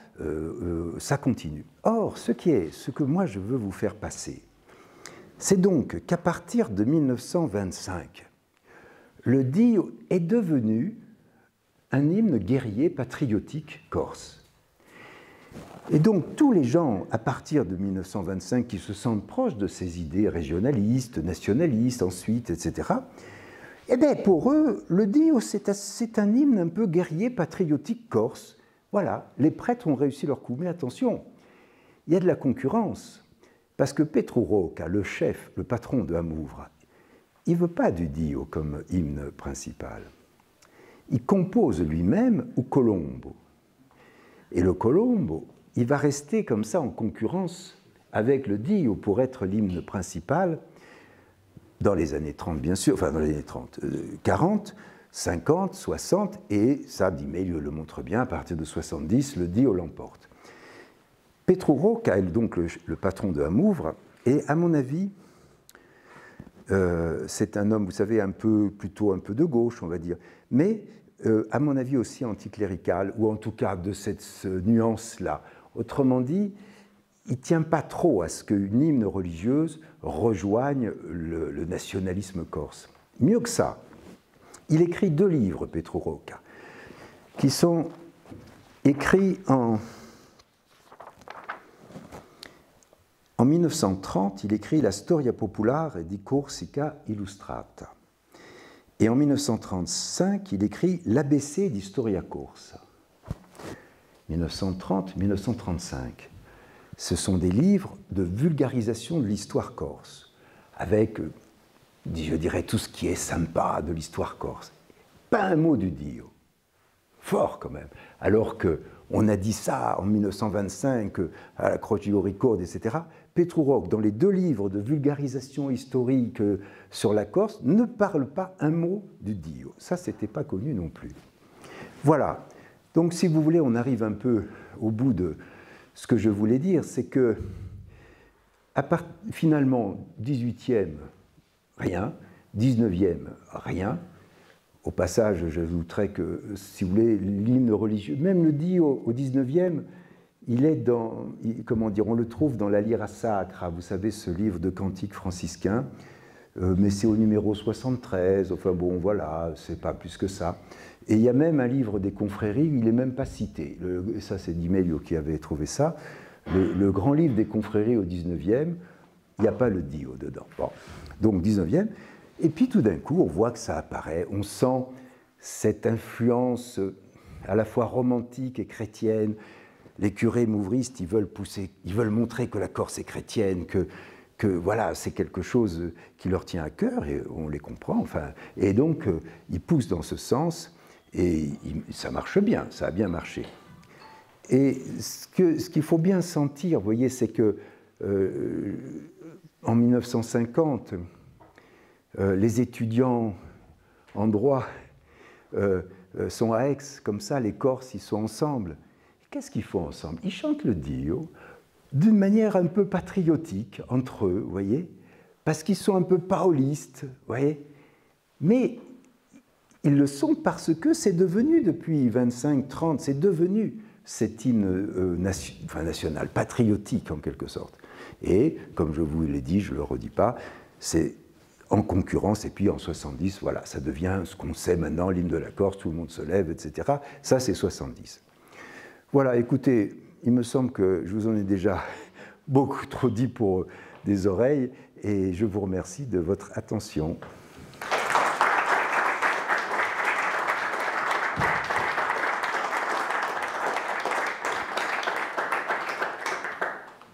ça continue. Or, ce que moi je veux vous faire passer, c'est donc qu'à partir de 1925, le Dio est devenu un hymne guerrier patriotique corse. Et donc, tous les gens, à partir de 1925, qui se sentent proches de ces idées régionalistes, nationalistes, ensuite, etc., eh bien, pour eux, le Dio, c'est un hymne un peu guerrier patriotique corse. Voilà, les prêtres ont réussi leur coup. Mais attention, il y a de la concurrence, parce que Petru Rocca, le chef, le patron de Hamouvre, il ne veut pas du Dio comme hymne principal. il compose lui-même au colombo. Et le colombo, il va rester comme ça en concurrence avec le Dio pour être l'hymne principal dans les années 30, bien sûr, enfin dans les années 30, 40, 50, 60, et ça, Di Meglio le montre bien, à partir de 70, le Dio l'emporte. Petru Rocca est donc le patron de Hamouvre, et à mon avis, c'est un homme, vous savez, plutôt un peu de gauche, on va dire, mais à mon avis aussi anticlérical, ou en tout cas de cette nuance-là. Autrement dit, il ne tient pas trop à ce qu'une hymne religieuse rejoigne le nationalisme corse. Mieux que ça, il écrit 2 livres, Petru Rocca, qui sont écrits en 1930, il écrit La Storia Popolare di Corsica Illustrata. Et en 1935, il écrit l'ABC di Storia Corsa. 1930-1935. Ce sont des livres de vulgarisation de l'histoire corse, avec, je dirais, tout ce qui est sympa de l'histoire corse. Pas un mot du Dio. Fort quand même. Alors qu'on a dit ça en 1925 à la Croce di Ricordi, etc. Petru Rocca, dans les 2 livres de vulgarisation historique sur la Corse, ne parle pas un mot du Dio. Ça, ce n'était pas connu non plus. Voilà. Donc, si vous voulez, on arrive un peu au bout de ce que je voulais dire, c'est que, finalement, 18e, rien, 19e, rien. Au passage, j'ajouterais que, si vous voulez, l'hymne religieux, même le Dio au 19e, il est comment dire, on le trouve dans la Lyra Sacra, vous savez, ce livre de cantiques franciscains, mais c'est au numéro 73, enfin bon, voilà, c'est pas plus que ça. Et il y a même un livre des confréries, il n'est même pas cité. Ça, c'est Di Meglio qui avait trouvé ça. Le grand livre des confréries au 19e, il n'y a pas le Dio dedans. Bon. Donc, 19e. Et puis, tout d'un coup, on voit que ça apparaît. On sent cette influence à la fois romantique et chrétienne. Les curés mouvristes, ils veulent montrer que la Corse est chrétienne, que voilà, c'est quelque chose qui leur tient à cœur, et on les comprend. Enfin, et donc, ils poussent dans ce sens. Et ça marche bien, ça a bien marché. Et ce qu'il faut bien sentir, vous voyez, c'est que en 1950, les étudiants en droit sont à Aix, comme ça, les Corses, ils sont ensemble. Qu'est-ce qu'ils font ensemble? Ils chantent le Dio d'une manière un peu patriotique entre eux, vous voyez, parce qu'ils sont un peu paolistes, vous voyez, mais ils le sont parce que c'est devenu, depuis 25-30, c'est devenu cet hymne national, patriotique en quelque sorte. Et, comme je vous l'ai dit, je ne le redis pas, c'est en concurrence, et puis en 70, voilà, ça devient ce qu'on sait maintenant, l'hymne de la Corse, tout le monde se lève, etc. Ça, c'est 70. Voilà, écoutez, il me semble que je vous en ai déjà beaucoup trop dit pour des oreilles, et je vous remercie de votre attention.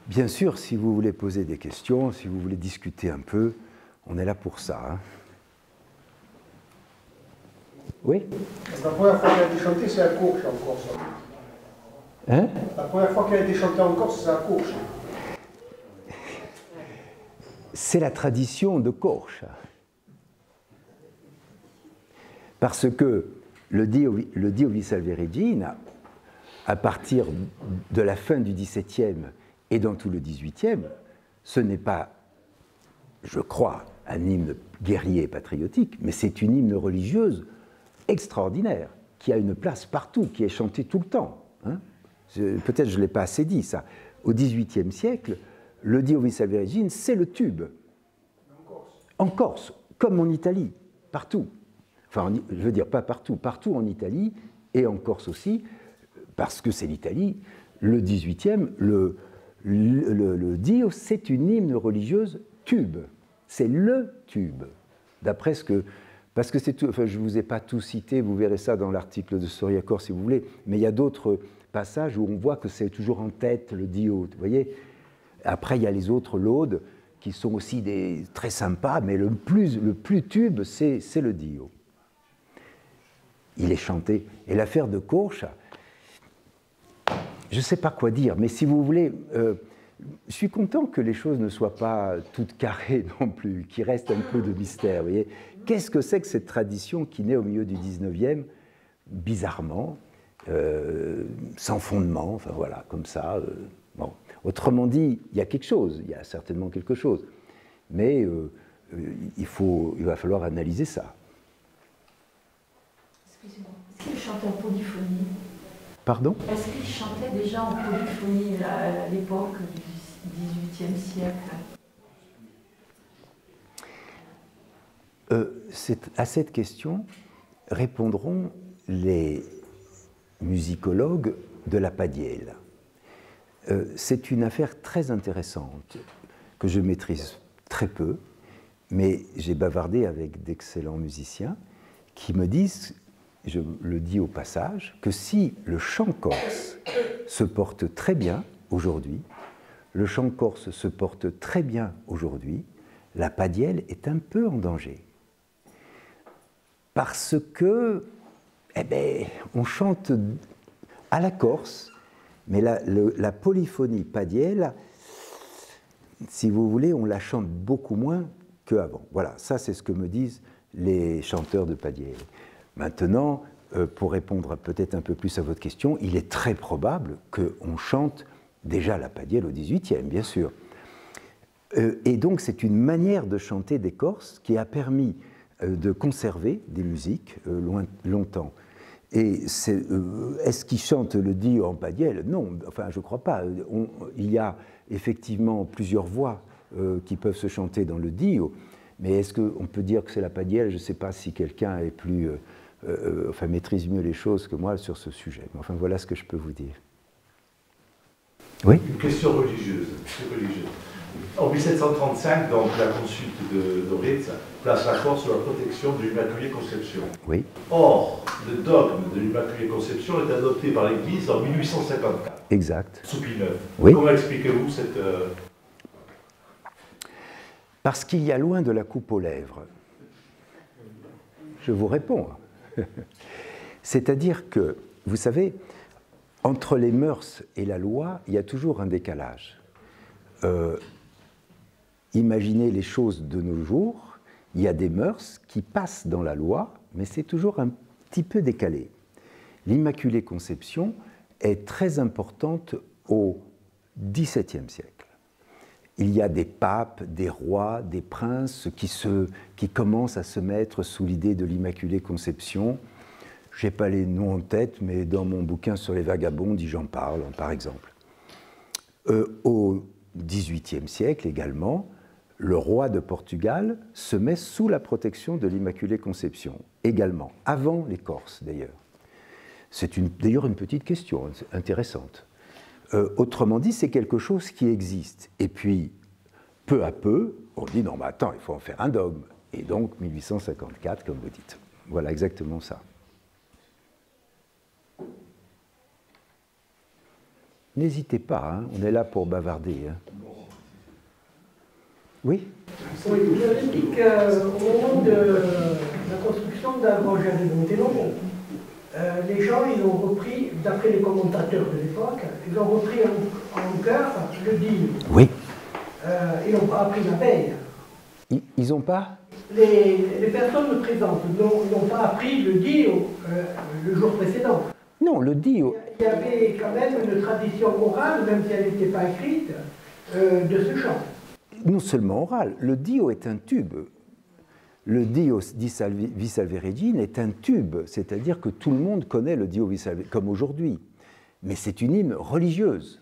Bien sûr, si vous voulez poser des questions, si vous voulez discuter un peu, on est là pour ça. Hein. Oui? La première fois qu'elle a été chantée, c'est à Courche en Corse. Hein? La première fois qu'elle a été chantée en Corse, c'est à Courche. C'est la tradition de Corche. Parce que le Dio vi salve Regina, à partir de la fin du XVIIe et dans tout le XVIIIe, ce n'est pas, je crois, un hymne guerrier et patriotique, mais c'est une hymne religieuse extraordinaire, qui a une place partout, qui est chantée tout le temps. Hein. Peut-être je ne l'ai pas assez dit, ça. Au XVIIIe siècle, le Dio vi salve Regina, c'est le tube. En Corse, comme en Italie, partout. Enfin, je veux dire, pas partout, partout en Italie, et en Corse aussi, parce que c'est l'Italie. Le XVIIIe, le Dio, c'est une hymne religieuse tube. C'est le tube. D'après ce que... Parce que c'est tout... Enfin, je ne vous ai pas tout cité, vous verrez ça dans l'article de Storia Corse si vous voulez, mais il y a d'autres passages où on voit que c'est toujours en tête, le Dio, vous voyez. Après, il y a les autres laudes qui sont aussi très sympas, mais le plus tube, c'est le Dio. il est chanté. Et l'affaire de Courche, je ne sais pas quoi dire, mais si vous voulez, je suis content que les choses ne soient pas toutes carrées non plus, qu'il reste un peu de mystère. Vous voyez, qu'est-ce que c'est que cette tradition qui naît au milieu du 19e, bizarrement, sans fondement, enfin voilà, comme ça. Bon. Autrement dit, il y a quelque chose, il y a certainement quelque chose, mais il va falloir analyser ça. Excusez-moi, est-ce qu'il chantait en polyphonie? Pardon? Est-ce qu'il chantait déjà en polyphonie à l'époque du XVIIIe siècle? À cette question répondront les musicologues de la Padielle. C'est une affaire très intéressante que je maîtrise très peu, mais j'ai bavardé avec d'excellents musiciens qui me disent, je le dis au passage, que si le chant corse se porte très bien aujourd'hui, le chant corse se porte très bien aujourd'hui, la Padielle est un peu en danger. Parce que, eh ben, on chante à la Corse, mais la polyphonie padielle, si vous voulez, on la chante beaucoup moins qu'avant. Voilà, ça c'est ce que me disent les chanteurs de Padielle. Maintenant, pour répondre peut-être un peu plus à votre question, il est très probable qu'on chante déjà la Padielle au XVIIIe, bien sûr. Et donc c'est une manière de chanter des Corses qui a permis de conserver des musiques longtemps. Et est-ce qu'ils chantent le dio en padielle? Non, enfin je ne crois pas. Il y a effectivement plusieurs voix qui peuvent se chanter dans le dio, mais est-ce qu'on peut dire que c'est la padielle? Je ne sais pas si quelqu'un est plus, maîtrise mieux les choses que moi sur ce sujet. Mais enfin voilà ce que je peux vous dire. Oui? Une question religieuse. En 1735, donc, la consulte de Ritz place la Corse sous la protection de l'Immaculée Conception. Oui. Or, le dogme de l'Immaculée Conception est adopté par l'Église en 1854. Exact. Sous Pie IX. Oui. Comment expliquez-vous cette... Parce qu'il y a loin de la coupe aux lèvres. Je vous réponds. C'est-à-dire que, vous savez, entre les mœurs et la loi, il y a toujours un décalage. Imaginez les choses de nos jours, il y a des mœurs qui passent dans la loi, mais c'est toujours un petit peu décalé. L'Immaculée Conception est très importante au XVIIe siècle. Il y a des papes, des rois, des princes qui commencent à se mettre sous l'idée de l'Immaculée Conception. Je n'ai pas les noms en tête, mais dans mon bouquin sur les vagabonds, j'en parle, par exemple. Au XVIIIe siècle également, le roi de Portugal se met sous la protection de l'Immaculée Conception, également, avant les Corses d'ailleurs. C'est d'ailleurs une petite question intéressante. Autrement dit, c'est quelque chose qui existe. Et puis, peu à peu, on dit non, mais attends, il faut en faire un dogme. Et donc, 1854, comme vous dites. Voilà exactement ça. N'hésitez pas, hein, on est là pour bavarder. Hein. Oui? Oui, vous avez dit qu'au moment de la construction de la Grange de Montelon, les gens, ils ont repris, d'après les commentateurs de l'époque, ils ont repris en chœur le digne. Oui. Ils n'ont pas appris la veille. Ils n'ont pas? Les personnes présentes n'ont pas appris le dio le jour précédent. Non, le dio. Il y avait quand même une tradition orale, même si elle n'était pas écrite, de ce chant. Non seulement oral, le dio est un tube. Le dio di Salve Regina est un tube, c'est-à-dire que tout le monde connaît le dio vi salve, comme aujourd'hui. Mais c'est une hymne religieuse.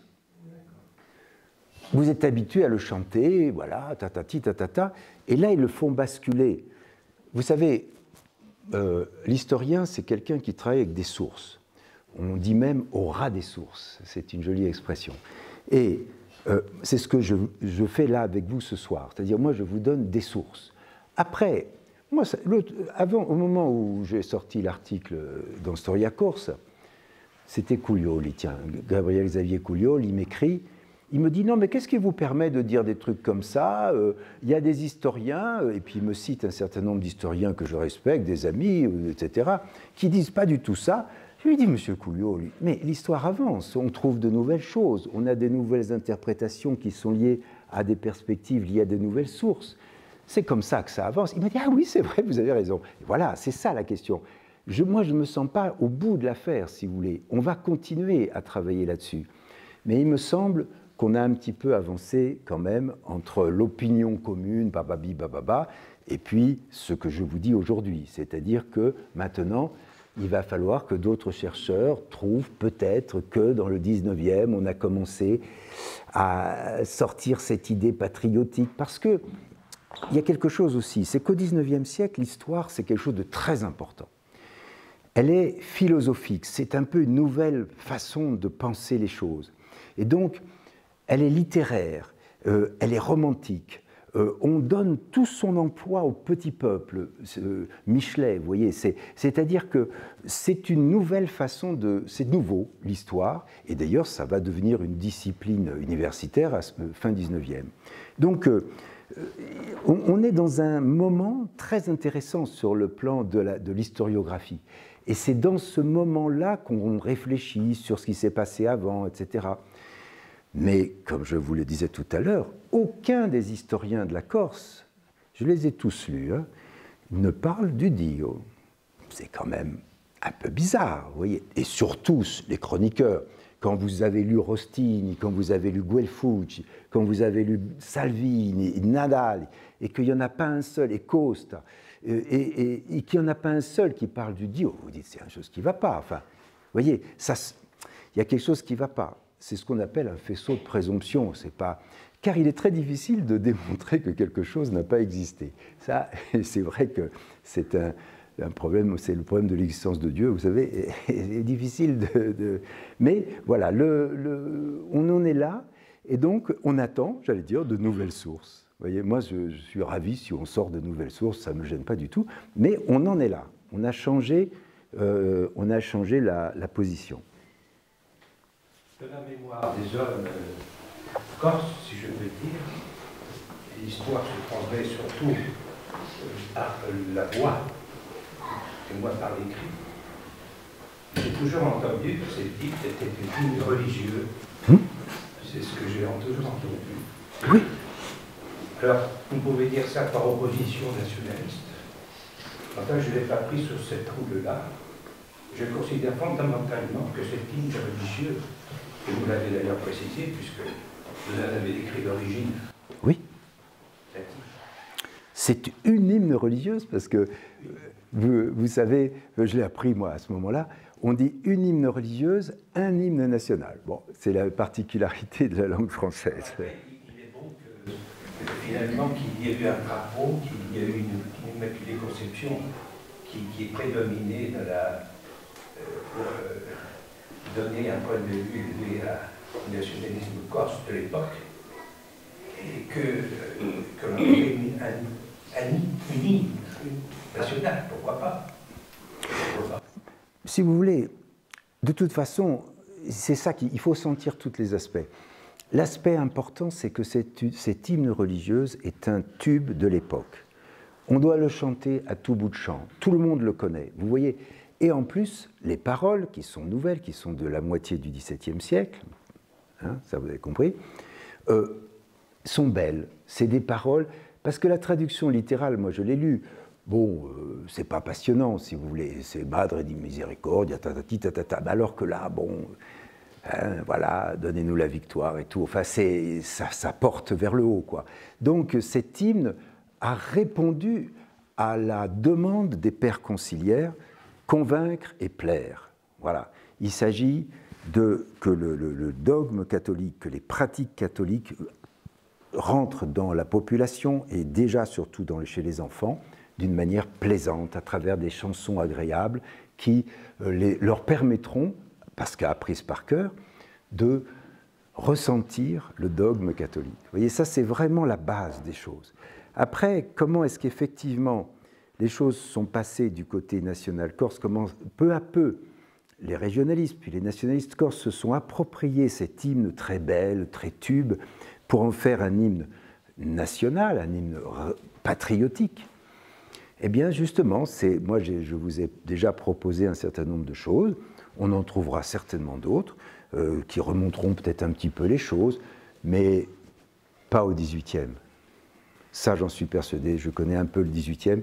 Vous êtes habitué à le chanter, voilà, tatati, tatata, et là ils le font basculer. Vous savez, l'historien, c'est quelqu'un qui travaille avec des sources. On dit même au ras des sources, c'est une jolie expression. Et c'est ce que je fais là avec vous ce soir, c'est-à-dire moi je vous donne des sources. Après, moi, au moment où j'ai sorti l'article dans Storia Corse, c'était Couliol, tiens, Gabriel Xavier Couliol, il m'écrit Il me dit, non, mais qu'est-ce qui vous permet de dire des trucs comme ça? Il y a des historiens, et puis il me cite un certain nombre d'historiens que je respecte, des amis, etc., qui disent pas du tout ça. Je lui dis, monsieur Couillot, mais l'histoire avance, on trouve de nouvelles choses, on a des nouvelles interprétations qui sont liées à des perspectives, liées à des nouvelles sources. C'est comme ça que ça avance. Il m'a dit, ah oui, c'est vrai, vous avez raison. Et voilà, c'est ça la question. Moi, je ne me sens pas au bout de l'affaire, si vous voulez. On va continuer à travailler là-dessus. Mais il me semble qu'on a un petit peu avancé quand même entre l'opinion commune, bababi, bababa, et puis ce que je vous dis aujourd'hui. C'est-à-dire que maintenant, il va falloir que d'autres chercheurs trouvent peut-être que dans le 19e, on a commencé à sortir cette idée patriotique. Parce qu'il y a quelque chose aussi, c'est qu'au 19e siècle, l'histoire, c'est quelque chose de très important. Elle est philosophique, c'est un peu une nouvelle façon de penser les choses. Et donc, elle est littéraire, elle est romantique. On donne tout son emploi au petit peuple, Michelet, vous voyez, c'est-à-dire que c'est une nouvelle façon de... C'est nouveau, l'histoire, et d'ailleurs, ça va devenir une discipline universitaire à fin 19e. Donc, on est dans un moment très intéressant sur le plan de l'historiographie. Et c'est dans ce moment-là qu'on réfléchit sur ce qui s'est passé avant, etc. Mais, comme je vous le disais tout à l'heure, aucun des historiens de la Corse, je les ai tous lus, hein, ne parle du Dio. C'est quand même un peu bizarre, vous voyez. Et surtout, les chroniqueurs, quand vous avez lu Rostini, quand vous avez lu Guelfucci, quand vous avez lu Salvini, Nadal, et qu'il n'y en a pas un seul, et Costa, et qu'il n'y en a pas un seul qui parle du Dio, vous dites, c'est une chose qui ne va pas. Enfin, vous voyez, il y a quelque chose qui ne va pas. C'est ce qu'on appelle un faisceau de présomption. C'est pas... Car il est très difficile de démontrer que quelque chose n'a pas existé. Ça, c'est vrai que c'est un problème, c'est le problème de l'existence de Dieu, vous savez, c'est difficile de... Mais voilà, on en est là, et donc on attend, j'allais dire, de nouvelles sources. Vous voyez, moi, je suis ravi si on sort de nouvelles sources, ça ne me gêne pas du tout, mais on en est là. On a changé la position. De la mémoire des hommes corses, si je peux dire, l'histoire se transmet surtout par la voix, et moi par l'écrit. J'ai toujours entendu que ces types étaient des hymnes religieux. C'est ce que j'ai toujours entendu. Oui. Alors, vous pouvez dire ça par opposition nationaliste. Enfin, je ne l'ai pas pris sur cette route-là. Je considère fondamentalement que cet hymne religieux, et vous l'avez d'ailleurs précisé, puisque vous en avez décrit l'origine. Oui. C'est une hymne religieuse, parce que, vous savez, je l'ai appris moi à ce moment-là, on dit une hymne religieuse, un hymne national. Bon, c'est la particularité de la langue française. Après, il est bon que finalement, qu'il y ait eu un drapeau, qu'il y ait eu une immaculée conception qui est prédominée dans la... pour donner un point de vue élevé au nationalisme corse de l'époque, et que l'on ait une hymne nationale, pourquoi pas? Si vous voulez, de toute façon, c'est ça qu'il faut sentir tous les aspects. L'aspect important, c'est que cette hymne religieuse est un tube de l'époque. On doit le chanter à tout bout de champ. Tout le monde le connaît. Vous voyez. Et en plus, les paroles, qui sont nouvelles, qui sont de la moitié du XVIIe siècle, hein, ça vous avez compris, sont belles. C'est des paroles, parce que la traduction littérale, moi je l'ai lue, bon, c'est pas passionnant, si vous voulez, c'est Madre di Misericordia, tatati, tatata, alors que là, bon, hein, voilà, donnez-nous la victoire et tout, enfin, ça porte vers le haut, quoi. Donc, cet hymne a répondu à la demande des pères conciliaires, convaincre et plaire. Voilà. Il s'agit que le dogme catholique, que les pratiques catholiques rentrent dans la population et déjà surtout chez les enfants d'une manière plaisante, à travers des chansons agréables qui leur permettront, parce qu'apprises par cœur, de ressentir le dogme catholique. Vous voyez, ça c'est vraiment la base des choses. Après, comment est-ce qu'effectivement les choses sont passées du côté national corse, comment peu à peu les régionalistes, puis les nationalistes corses se sont appropriés cet hymne très bel, très tube, pour en faire un hymne national, un hymne patriotique. Eh bien, justement, moi, je vous ai déjà proposé un certain nombre de choses. On en trouvera certainement d'autres qui remonteront peut-être un petit peu les choses, mais pas au XVIIIe. Ça, j'en suis persuadé. Je connais un peu le XVIIIe.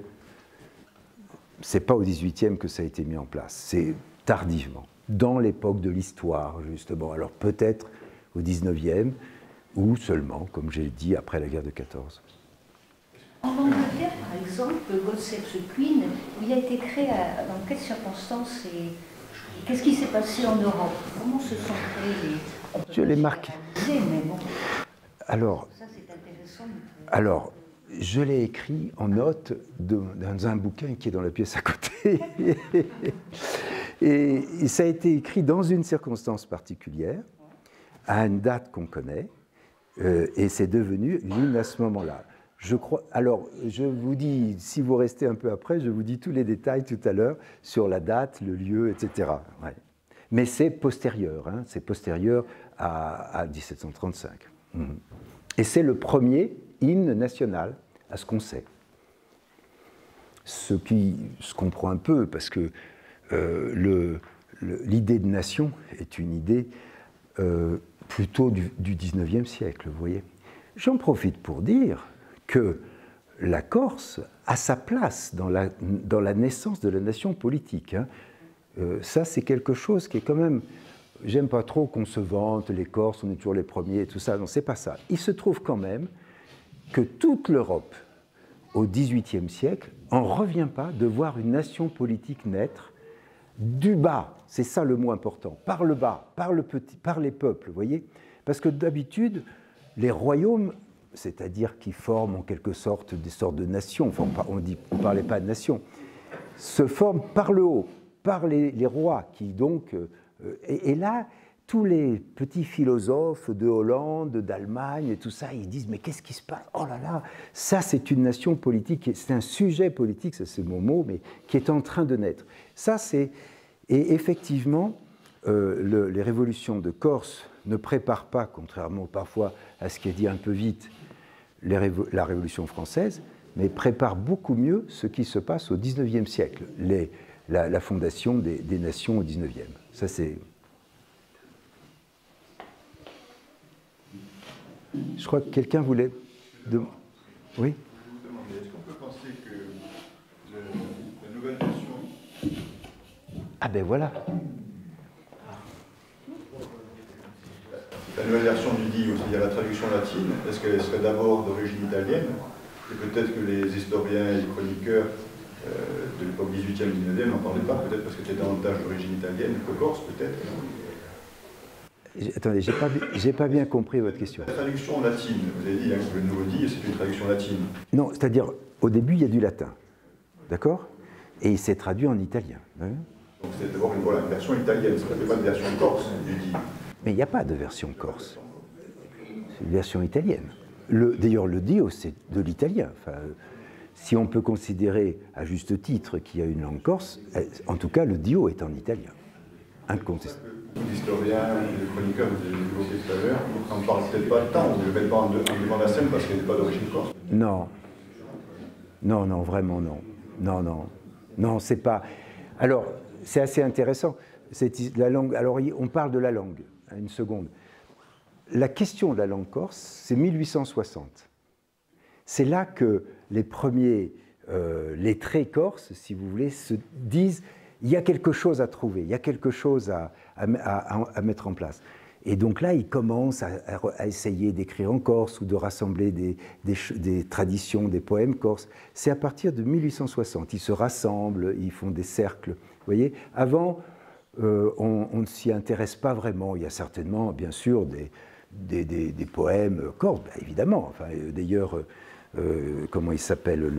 C'est pas au XVIIIe que ça a été mis en place. C'est tardivement, dans l'époque de l'histoire, justement. Alors peut-être au XIXe, ou seulement, comme j'ai dit, après la guerre de 14. En Angleterre, par exemple, God Save the Queen, il a été créé dans quelles circonstances et qu'est-ce qui s'est passé en Europe? Comment se sont créés les... Je l'ai marqué. Mais bon. Alors, Ça, c'est intéressant. Alors, je l'ai écrit en note dans un bouquin qui est dans la pièce à côté. Et ça a été écrit dans une circonstance particulière, à une date qu'on connaît, et c'est devenu l'hymne à ce moment-là. Je crois. Alors, je vous dis, si vous restez un peu après, je vous dis tous les détails tout à l'heure sur la date, le lieu, etc. Ouais. Mais c'est postérieur, hein, c'est postérieur à 1735. Et c'est le premier hymne national, à ce qu'on sait. Ce qui se comprend un peu, parce que l'idée de nation est une idée plutôt du XIXe siècle, vous voyez. J'en profite pour dire que la Corse a sa place dans la naissance de la nation politique. Hein. Ça, c'est quelque chose qui est quand même... J'aime pas trop qu'on se vante, les Corses, on est toujours les premiers et tout ça. Non, c'est pas ça. Il se trouve quand même que toute l'Europe, au XVIIIe siècle, en revient pas de voir une nation politique naître du bas. C'est ça le mot important. Par le bas, par les peuples, vous voyez. Parce que d'habitude, les royaumes, c'est-à-dire qui forment en quelque sorte des sortes de nations, enfin on ne parlait pas de nations, se forment par le haut, par les rois qui donc... Et là, tous les petits philosophes de Hollande, d'Allemagne et tout ça, ils disent « mais qu'est-ce qui se passe? Oh là là, ça c'est une nation politique, c'est un sujet politique, ça c'est mon mot, mais qui est en train de naître. » Ça c'est... Et effectivement, les révolutions de Corse ne préparent pas, contrairement parfois à ce qui est dit un peu vite, la Révolution française, mais préparent beaucoup mieux ce qui se passe au XIXe siècle, la fondation des nations au XIXe. Ça c'est... Je crois que quelqu'un voulait... Oui? Je vous demandais, est-ce qu'on peut penser que la nouvelle version... Ah ben voilà. La nouvelle version du Dio, c'est-à-dire la traduction latine, est-ce qu'elle serait d'abord d'origine italienne? Et peut-être que les historiens et les chroniqueurs de l'époque 18e, 19e n'en parlaient pas, peut-être parce que c'était davantage d'origine italienne que corse, peut-être. Attendez, j'ai pas bien compris votre question. La traduction latine, vous avez dit hein, que le nouveau Dio, c'est une traduction latine. Non, c'est-à-dire, au début, il y a du latin, d'accord? Et il s'est traduit en italien. Hein? Donc c'est d'abord une version italienne, ce n'est pas une version corse du Dio. Mais il n'y a pas de version corse. C'est une version italienne. D'ailleurs, le Dio, c'est de l'italien. Enfin, si on peut considérer à juste titre qu'il y a une langue corse, en tout cas, le Dio est en italien. Incontestablement. Les historiens, les chroniqueurs, vous avez évoqué tout à l'heure, on ne parle peut-être pas de temps, on ne le met pas en devant la scène parce qu'elle n'est pas d'origine corse. Non. Non, non, vraiment non. Non, non. Non, c'est pas... Alors, c'est assez intéressant. La langue... Alors, on parle de la langue. Une seconde. La question de la langue corse, c'est 1860. C'est là que les premiers lettrés corses, si vous voulez, se disent il y a quelque chose à trouver, il y a quelque chose à mettre en place. Et donc là, ils commencent à essayer d'écrire en corse ou de rassembler des traditions, des poèmes corses. C'est à partir de 1860. Ils se rassemblent, ils font des cercles. Vous voyez, avant, on ne s'y intéresse pas vraiment. Il y a certainement, bien sûr, des poèmes corses, bah, évidemment. Enfin, d'ailleurs, comment il s'appelle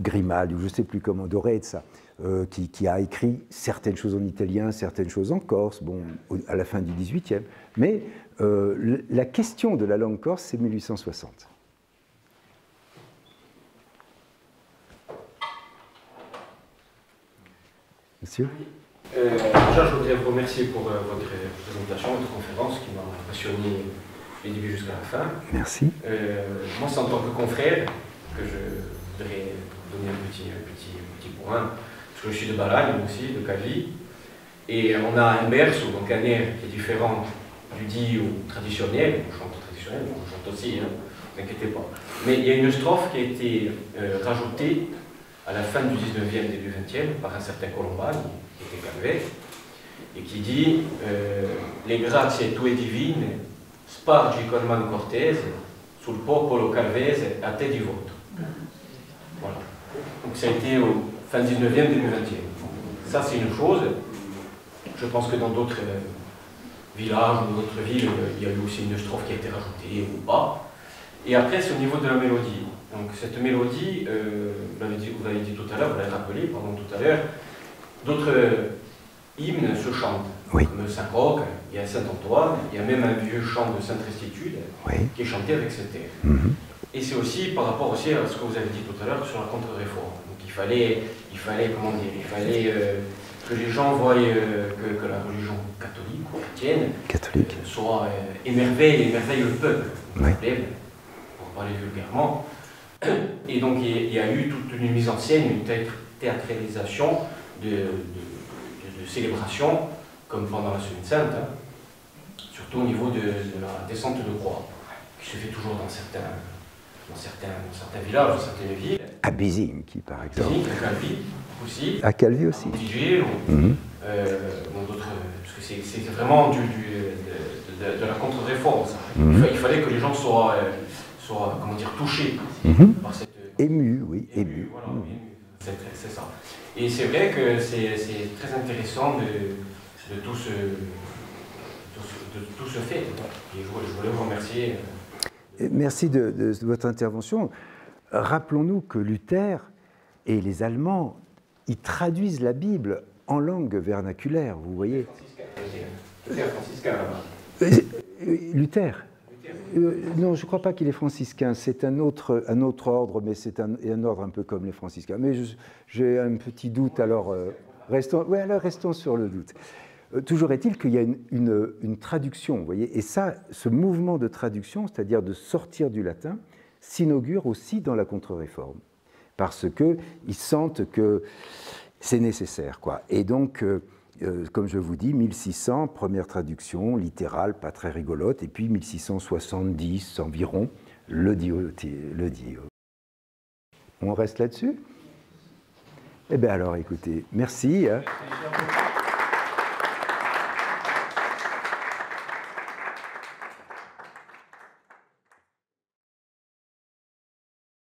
Grimaldi, ou je ne sais plus comment, Dorezza, qui a écrit certaines choses en italien, certaines choses en corse, bon, à la fin du XVIIIe. Mais la question de la langue corse, c'est 1860. Monsieur? Déjà, je voudrais vous remercier pour votre présentation, votre conférence qui m'a passionné du début jusqu'à la fin. Merci. Moi, c'est en tant que confrère que je voudrais donner un petit point. Parce que je suis de Balagne aussi, de Calvi. Et on a un berceau, donc un air qui est différent du dit ou traditionnel. On chante traditionnel, on chante aussi, hein, ne vous inquiétez pas. Mais il y a une strophe qui a été rajoutée à la fin du 19e, début 20e, par un certain Colombani, qui était calvé, et qui dit les grazie tue divine spargi col man cortese sul popolo calvese a te divoto. Voilà. Donc ça a été au fin 19e, début 20e. Ça, c'est une chose. Je pense que dans d'autres villages ou d'autres villes, il y a eu aussi une strophe qui a été rajoutée ou pas. Et après, c'est au niveau de la mélodie. Donc cette mélodie, vous l'avez dit tout à l'heure, vous l'avez rappelé, pardon, tout à l'heure, d'autres hymnes se chantent. Oui. Comme Saint-Roch, il y a Saint-Antoine, il y a même un vieux chant de Sainte-Restitude Oui. qui est chanté avec cet air. Et c'est aussi par rapport aussi à ce que vous avez dit tout à l'heure sur la contre-réforme. Donc il fallait, comment dire, il fallait que les gens voient que la religion catholique ou chrétienne soit émerveille le peuple, oui. pour parler vulgairement. Et donc il y a eu toute une mise en scène, une théâtralisation de célébrations, comme pendant la Semaine Sainte, hein, surtout au niveau de la descente de croix, qui se fait toujours dans certains villages, dans certaines villes. À Bézinky, par exemple. Bézinky, à Calvi aussi. À Calvi aussi. À Montigier, dans d'autres. Parce que c'est vraiment de la contre-réforme, ça. Il fallait que les gens soient comment dire, touchés par cette. Émus, oui, émus. Voilà, c'est ça. Et c'est vrai que c'est très intéressant de tout ce fait. Et je voulais vous remercier. Merci de votre intervention. Rappelons-nous que Luther et les Allemands, ils traduisent la Bible en langue vernaculaire, vous voyez. Luther franciscain là-bas. Luther. Non, je ne crois pas qu'il est franciscain, c'est un autre ordre, mais c'est un ordre un peu comme les franciscains. Mais j'ai un petit doute, alors restons sur le doute. Toujours est-il qu'il y a une traduction, vous voyez, et ça, ce mouvement de traduction, c'est-à-dire de sortir du latin, s'inaugure aussi dans la Contre-Réforme, parce qu'ils sentent que c'est nécessaire, quoi. Et donc, comme je vous dis, 1600, première traduction, littérale, pas très rigolote, et puis 1670 environ, le Dio. On reste là-dessus? Eh bien alors, écoutez, merci. Hein.